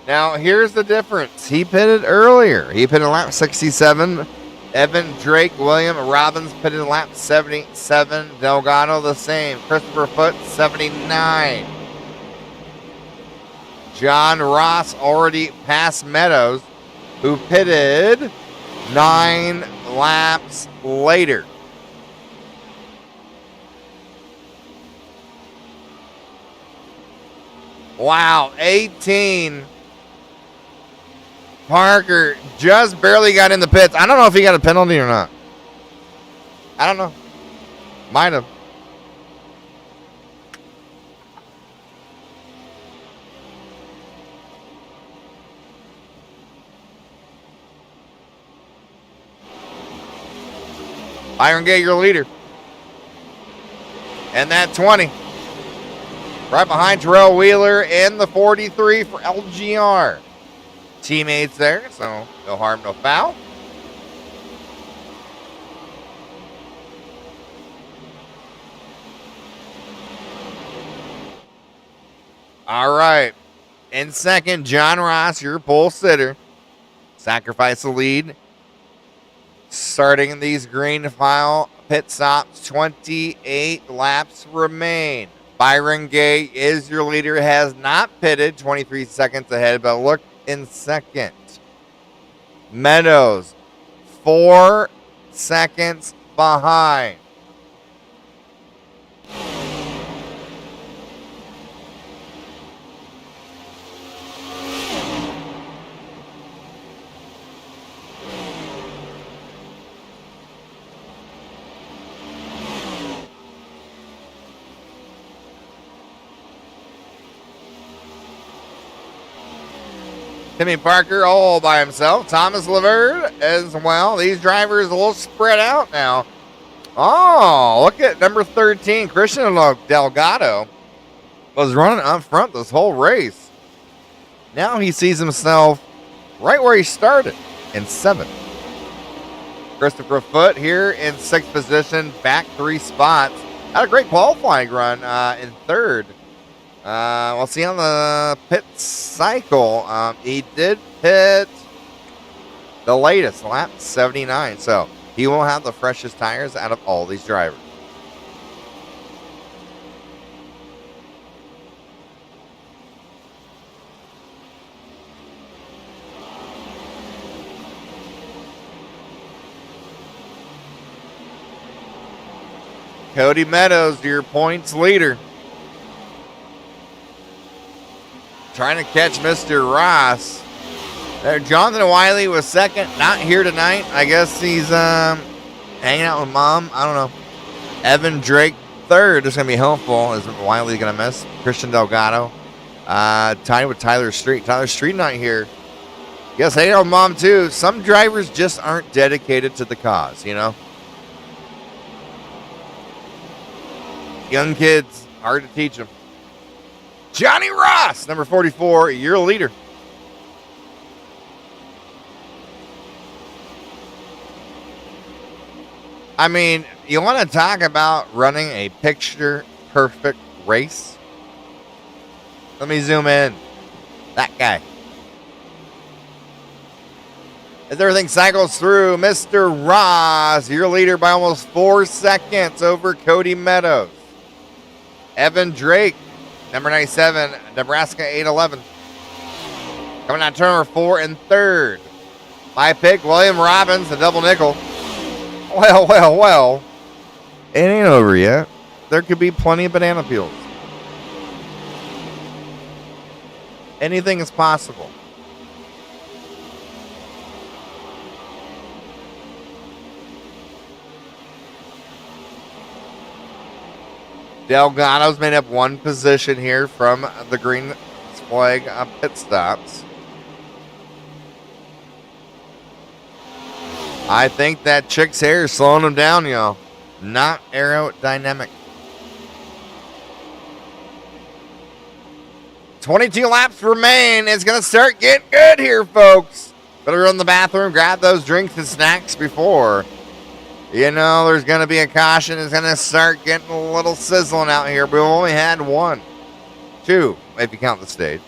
Now, here's the difference. He pitted earlier. He pitted lap 67. Evan Drake, William Robbins pitted in lap 77. Delgado the same. Christopher Foote 79. John Ross already passed Meadows, who pitted 9 laps later. Wow, 18. Parker just barely got in the pits. I don't know if he got a penalty or not. I don't know. Might have. Byron Gay, your leader. And that 20. Right behind Terrell Wheeler in the 43 for LGR. Teammates there, so no harm, no foul. All right. In second, John Ross, your pole sitter. Sacrifice the lead. Starting these green file pit stops, 28 laps remain. Byron Gay is your leader, has not pitted, 23 seconds ahead, but look in second. Meadows, 4 seconds behind. Timmy Parker all by himself. Thomas Laverde as well. These drivers a little spread out now. Oh, look at number 13, Christian Delgado. Was running up front this whole race. Now he sees himself right where he started in 7th. Christopher Foote here in 6th position, back 3 spots. Had a great qualifying run in 3rd. We'll see on the pit cycle. He did pit the latest, lap 79. So he will have the freshest tires out of all these drivers. Cody Meadows, your points leader. Trying to catch Mr. Ross. There, Jonathan Wiley was 2nd, not here tonight. I guess he's hanging out with mom. I don't know. Evan Drake 3rd is going to be helpful. Is Wiley going to miss? Christian Delgado. Tied with Tyler Street. Tyler Street not here. Yes, hanging out with mom too. Some drivers just aren't dedicated to the cause, you know? Young kids, hard to teach them. Johnny Ross, number 44, your leader. I mean, you want to talk about running a picture-perfect race? Let me zoom in. That guy. As everything cycles through, Mr. Ross, your leader by almost 4 seconds over Cody Meadows. Evan Drake, number 97, Nebraska 811. Coming out turn number 4 and 3rd. My pick, William Robbins, the double nickel. Well. It ain't over yet. There could be plenty of banana peels. Anything is possible. Delgado's made up 1 position here from the green flag pit stops. I think that chick's hair is slowing him down, y'all. Not aerodynamic. 22 laps remain. It's going to start getting good here, folks. Better run to the bathroom, grab those drinks and snacks before. You know, there's going to be a caution. It's going to start getting a little sizzling out here. We've only had 1. 2, if you count the stage.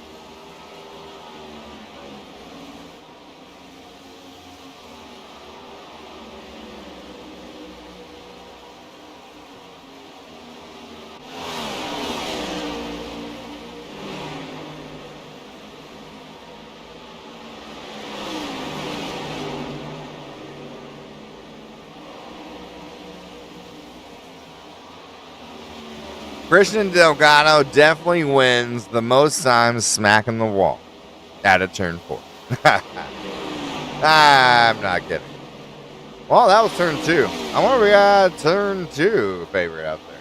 Christian Delgado definitely wins the most times smacking the wall at a turn 4. I'm not kidding. Well, that was turn 2. I wonder if we got turn 2 favorite out there.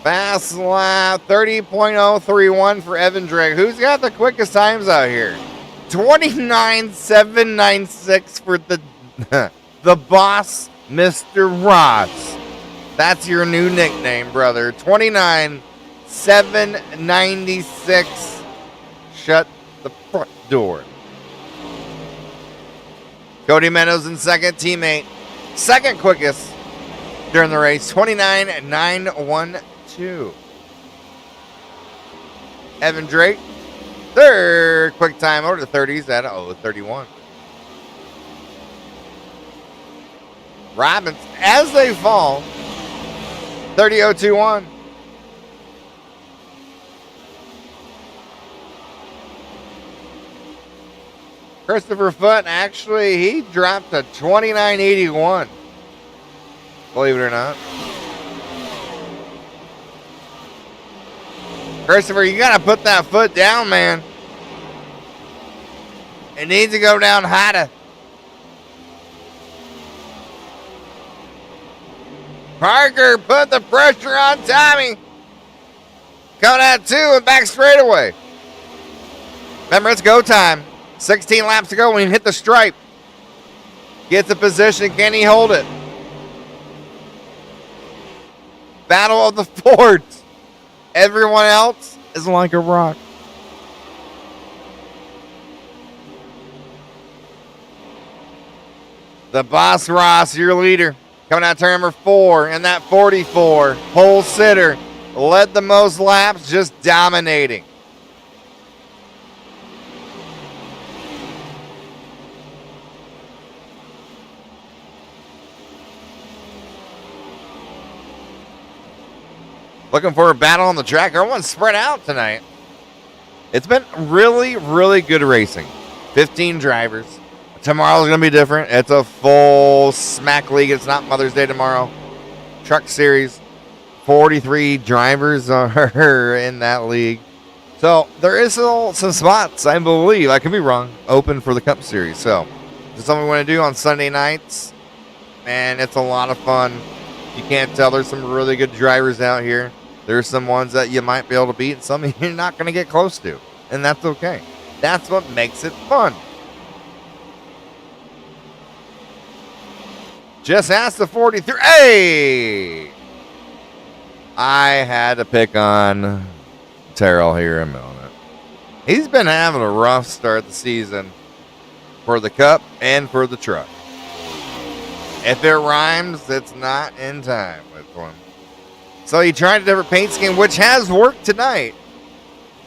Fast lap 30.031 for Evan Drake. Who's got the quickest times out here? 29.796 for the boss, Mr. Ross. That's your new nickname, brother. 29.796. Shut the front door. Cody Meadows in 2nd, teammate. 2nd quickest during the race. 29.912. Evan Drake. 3rd quick time over the 30s at 0:31. Robbins, as they fall, 30.021. Christopher Foote, actually, he dropped to 29.81. Believe it or not. Christopher, you got to put that foot down, man. It needs to go down harder. Parker put the pressure on Tommy. Coming out 2 and back straightaway. Remember, it's go time. 16 laps to go when he hit the stripe. Gets the position. Can he hold it? Battle of the Fords. Everyone else is like a rock. The Boss Ross, your leader. Coming out turn number 4 in that 44. Pole sitter. Led the most laps, just dominating. Looking for a battle on the track. Everyone's spread out tonight. It's been really, really good racing. 15 drivers. Tomorrow's going to be different. It's a full smack league. It's not Mother's Day tomorrow. Truck series. 43 drivers are in that league. So there is still some spots, I believe, I could be wrong, open for the Cup Series. So this is something we want to do on Sunday nights. Man, it's a lot of fun. You can't tell, there's some really good drivers out here. There's some ones that you might be able to beat and some you're not going to get close to. And that's okay. That's what makes it fun. Just ask the 43. Hey! I had to pick on Terrell here a moment. He's been having a rough start the season for the Cup and for the truck. If it rhymes, it's not in time with him. So he tried a different paint scheme, which has worked tonight,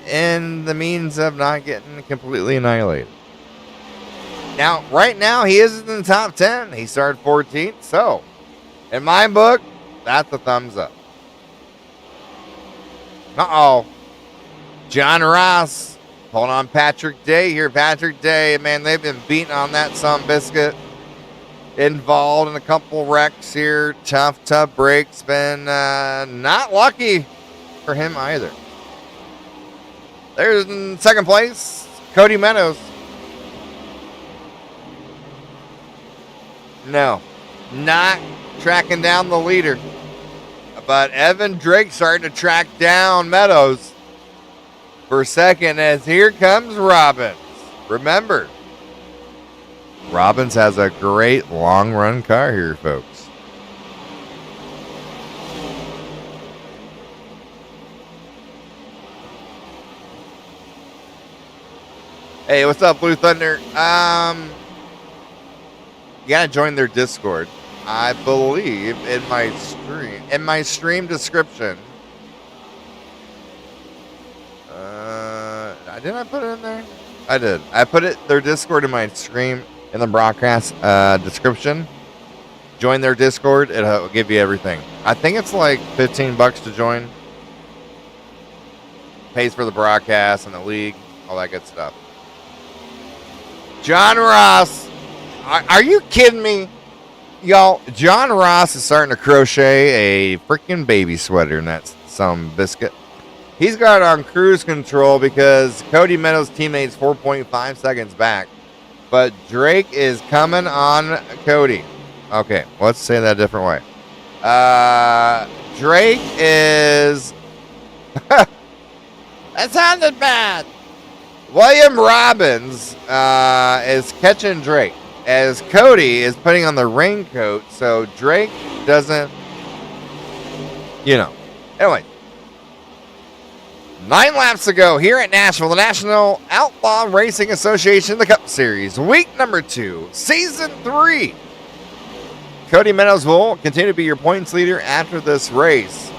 in the means of not getting completely annihilated. Now, right now, he is in the top 10. He started 14th. So, in my book, that's a thumbs up. Uh-oh. John Ross pulling on Patrick Day here. Patrick Day, man, they've been beating on that some biscuit. Involved in a couple wrecks here. Tough breaks. Been not lucky for him either. There's in second place, Cody Meadows. No, not tracking down the leader. But Evan Drake starting to track down Meadows for second as here comes Robbins. Remember, Robbins has a great long run car here, folks. Hey, what's up, Blue Thunder? You gotta join their Discord. I believe in my stream description. Did I put it in there? I did. I put their Discord in my stream in the broadcast description. Join their Discord. It'll give you everything. I think it's like $15 to join. Pays for the broadcast and the league, all that good stuff. John Ross. Are you kidding me? Y'all, John Ross is starting to crochet a freaking baby sweater, and that's some biscuit. He's got it on cruise control because Cody Meadows' teammate's 4.5 seconds back. But Drake is coming on Cody. Okay, let's say that a different way. Drake is... that sounded bad. William Robbins is catching Drake as Cody is putting on the raincoat so Drake doesn't, Anyway, 9 laps to go here at Nashville, the National Outlaw Racing Association, the Cup Series, week number 2, season 3. Cody Meadows will continue to be your points leader after this race.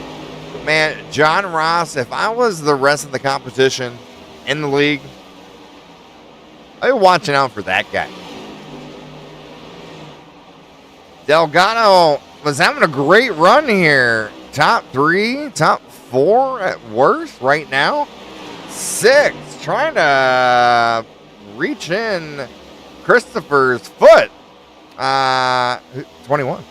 Man, John Ross, if I was the rest of the competition in the league, I'd be watching out for that guy. Delgado was having a great run here. Top 3, top 4 at worst right now. 6, trying to reach in Christopher's foot. 21.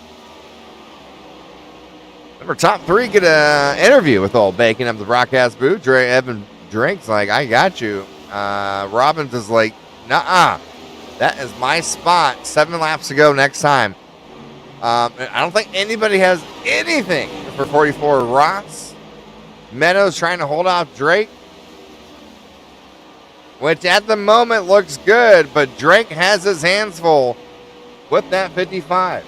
Number top 3 get an interview with old Bacon up the broadcast booth. Evan Drake's like, I got you. Robbins is like, nuh-uh. That is my spot. 7 laps to go next time. I don't think anybody has anything for 44 Ross. Meadows trying to hold off Drake, which at the moment looks good, but Drake has his hands full with that 55.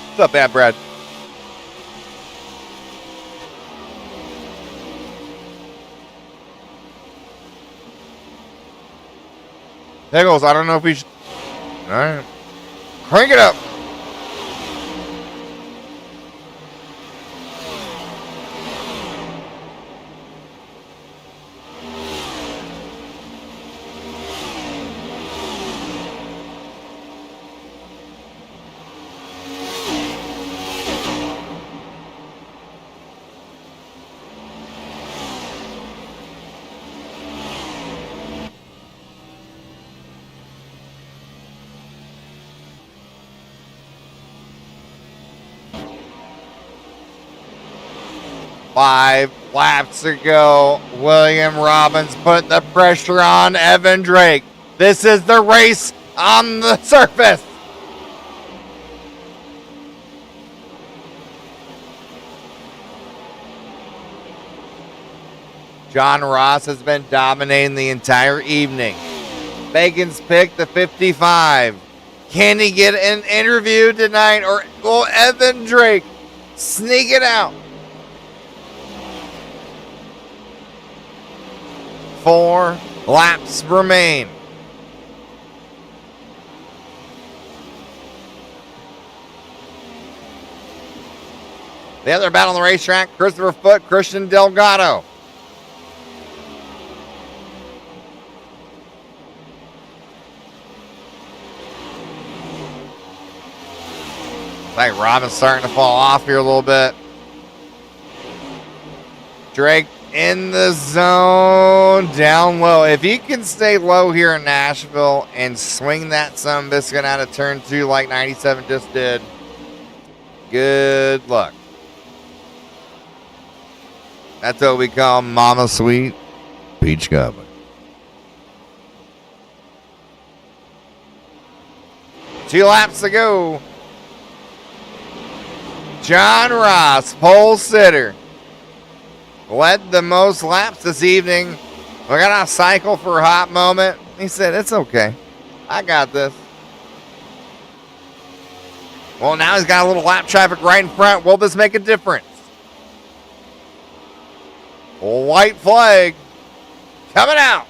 What's up, Bad Brad? Pickles, I don't know if we should. All right. Crank it up. Five laps to go. William Robbins put the pressure on Evan Drake. This is the race on the surface. John Ross has been dominating the entire evening. Bacon's picked the 55. Can he get an interview tonight, or will Evan Drake sneak it out? 4 laps remain. The other battle on the racetrack, Christopher Foote, Christian Delgado. Like Robin's starting to fall off here a little bit. Drake in the zone, down low. If he can stay low here in Nashville and swing that sunbiscuit out of turn 2 like 97 just did, good luck. That's what we call Mama Sweet Peach Cobbler. Two laps to go. John Ross, pole sitter, led the most laps this evening. We're going to cycle for a hot moment. He said, it's okay. I got this. Well, now he's got a little lap traffic right in front. Will this make a difference? White flag coming out.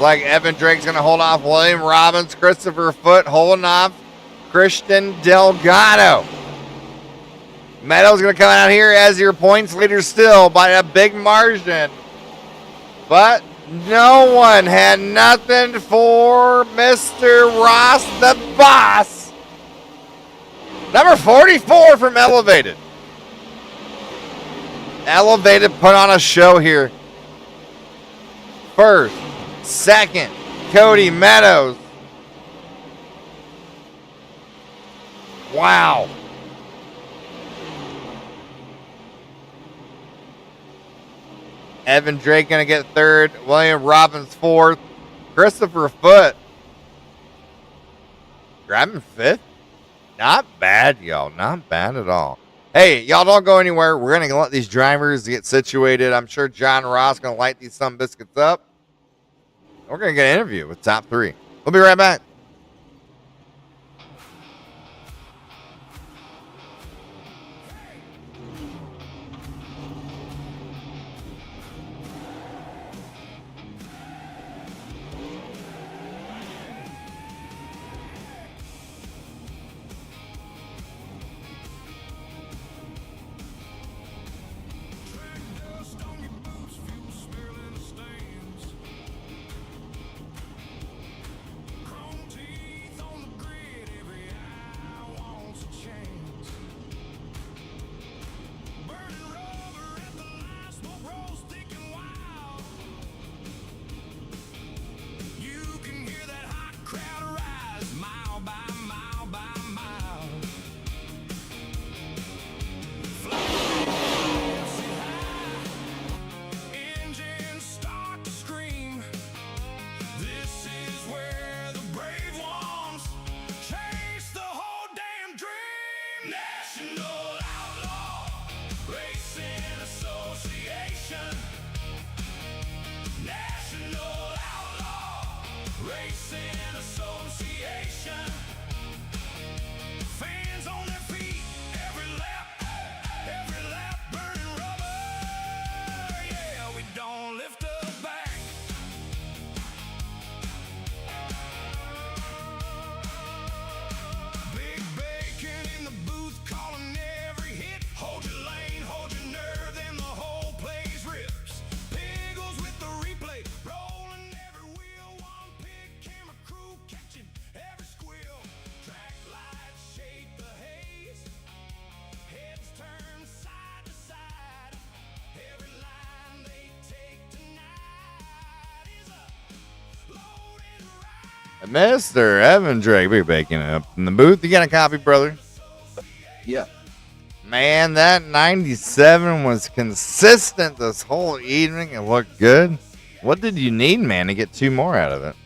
Like Evan Drake's going to hold off William Robbins, Christopher Foote holding off Christian Delgado. Meadows going to come out here as your points leader still by a big margin. But no one had nothing for Mr. Ross the Boss. Number 44 from Elevated. Elevated put on a show here. First, second, Cody Meadows. Wow. Evan Drake going to get third. William Robbins fourth. Christopher Foote grabbing fifth. Not bad, y'all. Not bad at all. Hey, y'all don't go anywhere. We're going to let these drivers get situated. I'm sure John Ross going to light these some biscuits up. We're going to get an interview with top 3. We'll be right back. Racing Association. Fans on their feet, every lap burning rubber. Yeah, we don't lift a back. Big bacon in the booth, calling every hit. Hold your lane, hold your nerve, then the whole place rips. Piggles with the replay, rolling every wheel. One pig camera crew catching every squeal. Track lights shade the haze, heads turn side to side. Every line they take tonight is a loaded ride. Mr. Evan Drake, big bacon up in the booth. You got a copy, brother? Yeah. Man, that 97 was consistent this whole evening. It looked good. What did you need, man, to get 2 more out of it?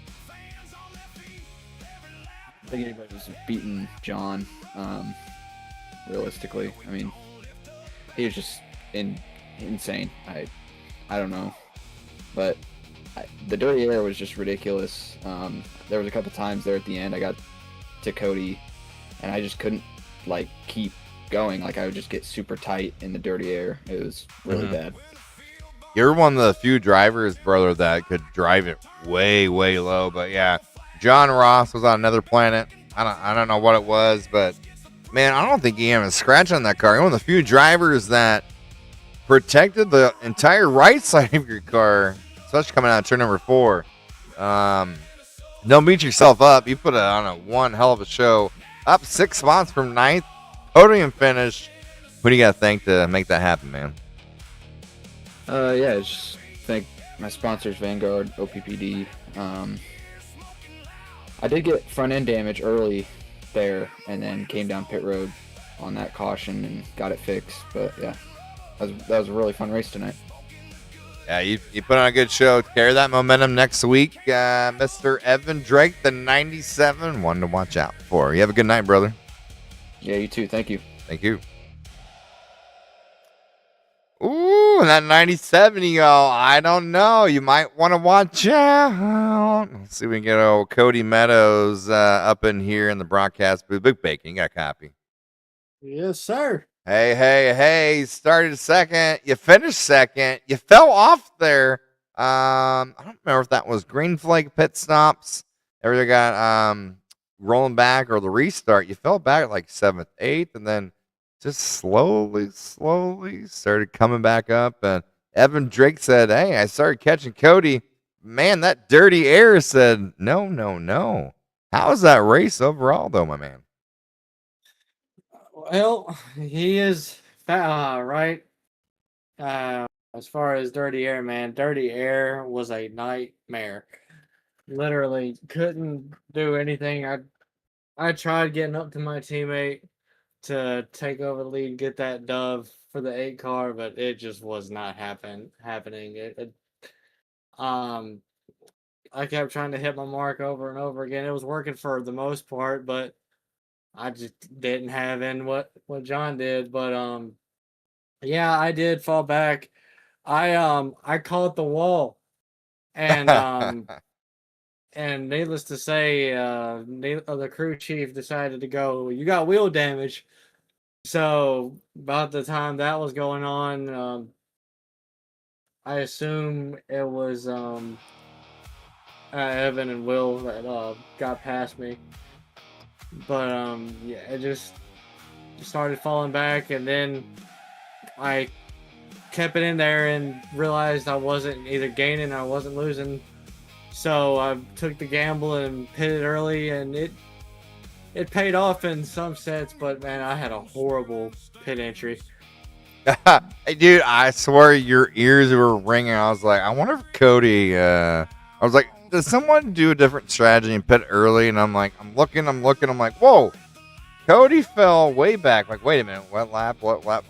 I think anybody's beaten John. Realistically, I mean, he was just insane. I don't know, but the dirty air was just ridiculous. There was a couple times there at the end I got to Cody, and I just couldn't like keep going. Like I would just get super tight in the dirty air. It was really bad. You're one of the few drivers, brother, that could drive it way, way low. But yeah, John Ross was on another planet. I don't know what it was, but man, I don't think he had a scratch on that car. You're one of the few drivers that protected the entire right side of your car, especially coming out of turn number 4. Don't beat yourself up. You put on a one hell of a show. Up 6 spots from 9th. Podium finish. Who do you got to thank to make that happen, man? Yeah, just thank my sponsors, Vanguard, OPPD. I did get front end damage early there, and then came down pit road on that caution and got it fixed. But yeah, that was a really fun race tonight. Yeah, you put on a good show. Carry that momentum next week. Mr. Evan Drake, the 97, one to watch out for. You have a good night, brother. Yeah, you too. Thank you. Thank you. Ooh, that 97, y'all. I don't know. You might want to watch out. Let's see if we can get old Cody Meadows up in here in the broadcast booth. Big Bacon, you got a copy. Yes, sir. Hey. Started second. You finished second. You fell off there. I don't remember if that was green flag pit stops. Everything got rolling back or the restart. You fell back like 7th, 8th, and then just slowly started coming back up. And Evan Drake said, hey, I started catching Cody. Man, that dirty air said, no. How was that race overall, though, my man? Well, he is right. As far as dirty air, man, dirty air was a nightmare. Literally couldn't do anything. I tried getting up to my teammate to take over the lead, get that dove for the 8 car, but it just was not happening. I kept trying to hit my mark over and over again. It was working for the most part, but I just didn't have in what John did. But yeah, I did fall back. I caught the wall, and and needless to say, the crew chief decided to go, you got wheel damage. So about the time that was going on, I assume it was Evan and Will that got past me. But yeah, it just started falling back, and then I kept it in there and realized I wasn't either gaining or I wasn't losing. So I took the gamble and pitted early, and it paid off in some sense, but man, I had a horrible pit entry. Hey, dude, I swear your ears were ringing. I was like, I wonder if Cody, I was like, does someone do a different strategy and pit early? And I'm like, I'm looking. I'm like, whoa, Cody fell way back. Like, wait a minute, what lap?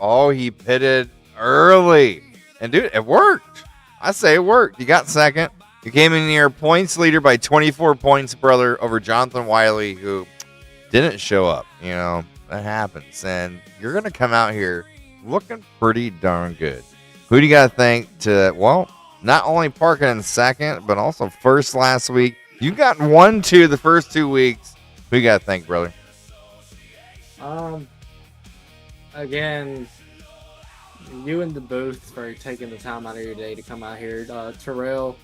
Oh, he pitted early. And dude, it worked. I say it worked. You got second. You came in your points leader by 24 points, brother, over Jonathan Wiley, who didn't show up. You know, that happens. And you're going to come out here looking pretty darn good. Who do you got to thank to, well, not only parking in second, but also first last week? You got 1-2 the first 2 weeks. Who you got to thank, brother? Again, you in the booth for taking the time out of your day to come out here. Terrell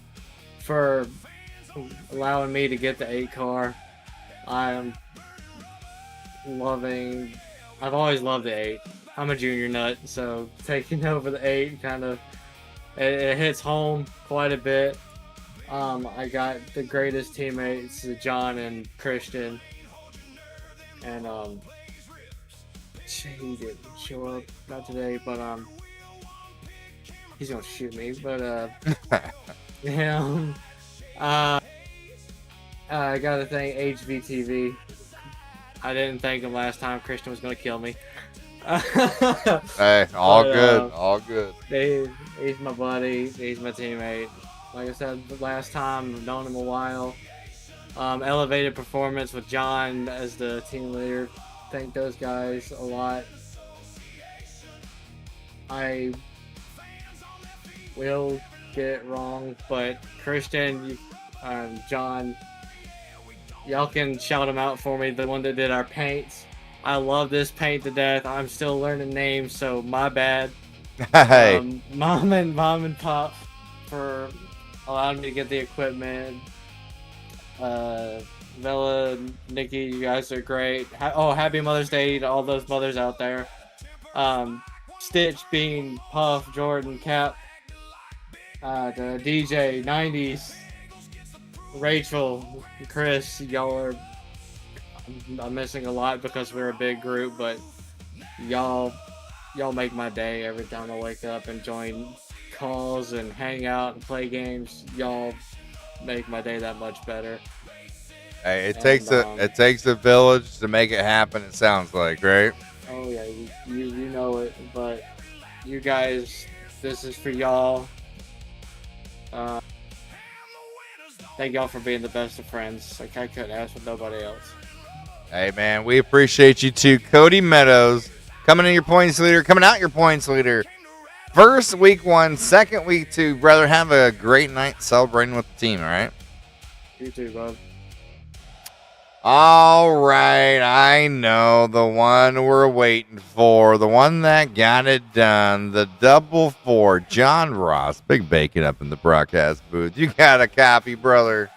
for allowing me to get the 8 car. I'm loving. I've always loved the 8. I'm a junior nut, so taking over the 8 kind of it hits home quite a bit. I got the greatest teammates, John and Christian, and he didn't show up not today, but he's gonna shoot me. But yeah, I gotta thank HVTV. I didn't thank him last time. Christian was gonna kill me. Hey, all good, all good. He's my buddy. He's my teammate. Like I said, the last time I've known him a while. Elevated performance with John as the team leader. Thank those guys a lot. I will get it wrong, but Christian, John, y'all can shout them out for me. The one that did our paints. I love this paint to death. I'm still learning names, so my bad. Hey, Mom and Pop for allowing me to get the equipment. Bella, Nikki, you guys are great. Happy Mother's Day to all those mothers out there. Stitch, Bean, Puff, Jordan, Cap, the DJ, 90s, Rachel, Chris, y'all are. I'm missing a lot because we're a big group, but y'all make my day every time I wake up and join calls and hang out and play games. Y'all make my day that much better. hey, it takes a village to make it happen. It sounds like, right? Oh yeah, you know it, but you guys, this is for y'all. Thank y'all for being the best of friends. Like I couldn't ask for nobody else. Hey, man, we appreciate you too. Cody Meadows, coming out your points leader. First week 1, second week 2. Brother, have a great night celebrating with the team, all right? You too, bud. All right, I know the one we're waiting for, the one that got it done, the double 4, John Ross, Big Bacon up in the broadcast booth. You got a copy, brother.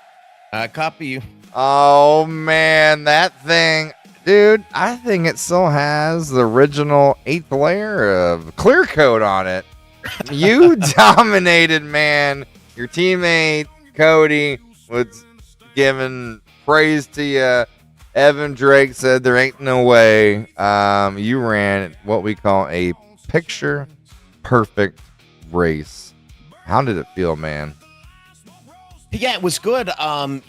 I copy you. Oh, man, that thing, dude, I think it still has the original 8th layer of clear coat on it. You dominated, man. Your teammate, Cody, was giving praise to you. Evan Drake said there ain't no way. You ran what we call a picture-perfect race. How did it feel, man? Yeah, it was good. And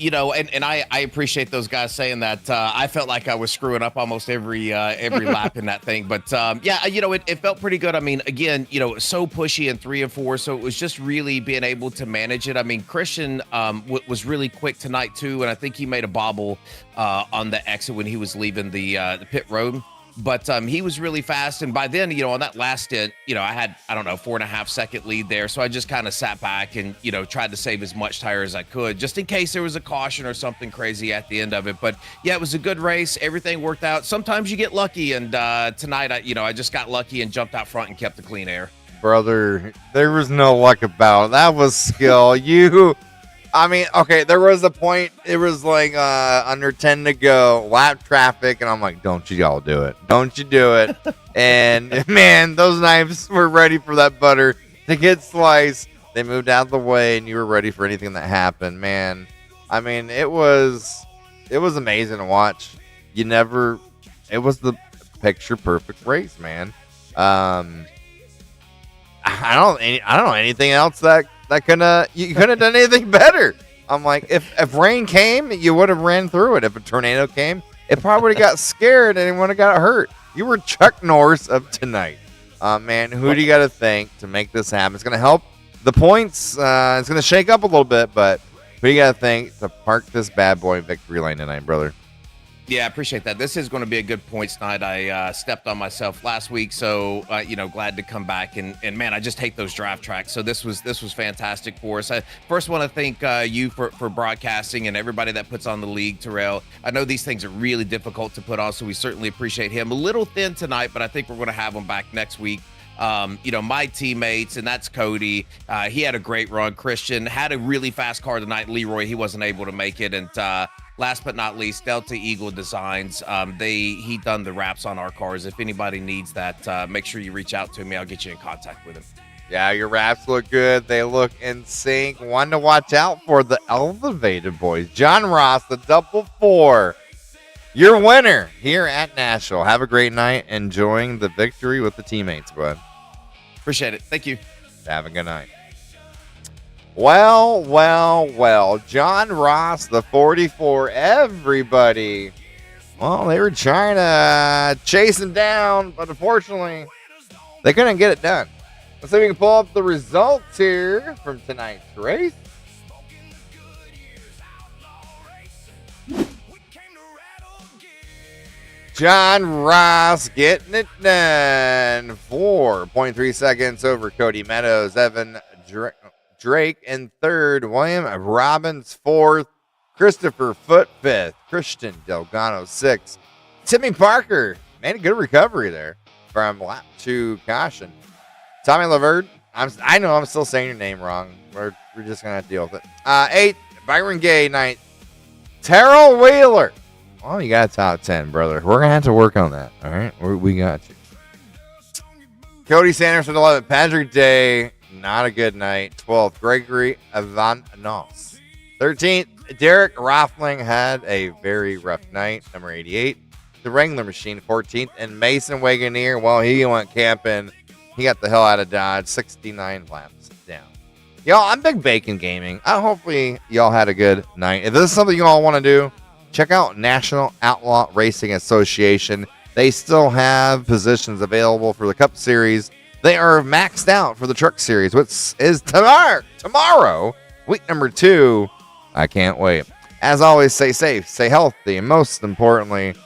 I appreciate those guys saying that. I felt like I was screwing up almost every lap in that thing. But it felt pretty good. I mean, again, so pushy in 3 and 4. So it was just really being able to manage it. I mean, Christian was really quick tonight too, and I think he made a bobble on the exit when he was leaving the pit road. But he was really fast, and by then, on that last stint, I had 4.5 second lead there, so I just kind of sat back and tried to save as much tire as I could, just in case there was a caution or something crazy at the end of it. But yeah, it was a good race. Everything worked out. Sometimes you get lucky, and tonight, I just got lucky and jumped out front and kept the clean air. Brother, there was no luck about it. That was skill. There was a point, it was like under 10 to go, lap traffic, and I'm like, don't you all do it. Don't you do it. And, man, those knives were ready for that butter to get sliced. They moved out of the way, and you were ready for anything that happened, man. I mean, it was amazing to watch. It was the picture-perfect race, man. I don't know anything else that you couldn't have done anything better. I'm like, if rain came, you would have ran through it. If a tornado came, it probably would have got scared and it would have got hurt. You were Chuck Norris of tonight. Man, who do you got to thank to make this happen? It's going to help the points. It's going to shake up a little bit, but who do you got to thank to park this bad boy in victory lane tonight, brother? Yeah, I appreciate that. This is going to be a good points night. I stepped on myself last week, so glad to come back. And man, I just hate those draft tracks. So this was fantastic for us. I first want to thank you for broadcasting and everybody that puts on the league, Terrell. I know these things are really difficult to put on, so we certainly appreciate him. A little thin tonight, but I think we're going to have him back next week. My teammates, and that's Cody. He had a great run. Christian had a really fast car tonight. Leroy, he wasn't able to make it, and last but not least, Delta Eagle Designs. He done the wraps on our cars. If anybody needs that, make sure you reach out to me. I'll get you in contact with him. Yeah, your wraps look good. They look in sync. One to watch out for, the Elevated Boys. John Ross, the double 4. Your winner here at Nashville. Have a great night. Enjoying the victory with the teammates, bud. Appreciate it. Thank you. Have a good night. Well. John Ross, the 44. Everybody. Well, they were trying to chase him down, but unfortunately, they couldn't get it done. Let's see if we can pull up the results here from tonight's race. John Ross getting it done. 4.3 seconds over Cody Meadows. Evan Drake in third. William Robbins fourth. Christopher Foote fifth. Christian Delgado sixth. Timmy Parker made a good recovery there from lap 2 caution. Tommy Laverde, I know I'm still saying your name wrong. We're just going to have to deal with it. 8th, Byron Gay. 9th, Terrell Wheeler. Well, you got a top 10, brother. We're going to have to work on that. All right? We got you. Cody Sanderson, 11th. Patrick Day, not a good night. 12th, Gregory Van Noss. 13th, Derek Rothling had a very rough night. Number 88. The Wrangler Machine, 14th. And Mason Wagoneer, well, he went camping. He got the hell out of Dodge. 69 laps down. Y'all, I'm Big Bacon Gaming. Hopefully, y'all had a good night. If this is something you all want to do, check out National Outlaw Racing Association. They still have positions available for the Cup Series. They are maxed out for the Truck Series, which is tomorrow, week number 2. I can't wait. As always, stay safe, stay healthy, and most importantly,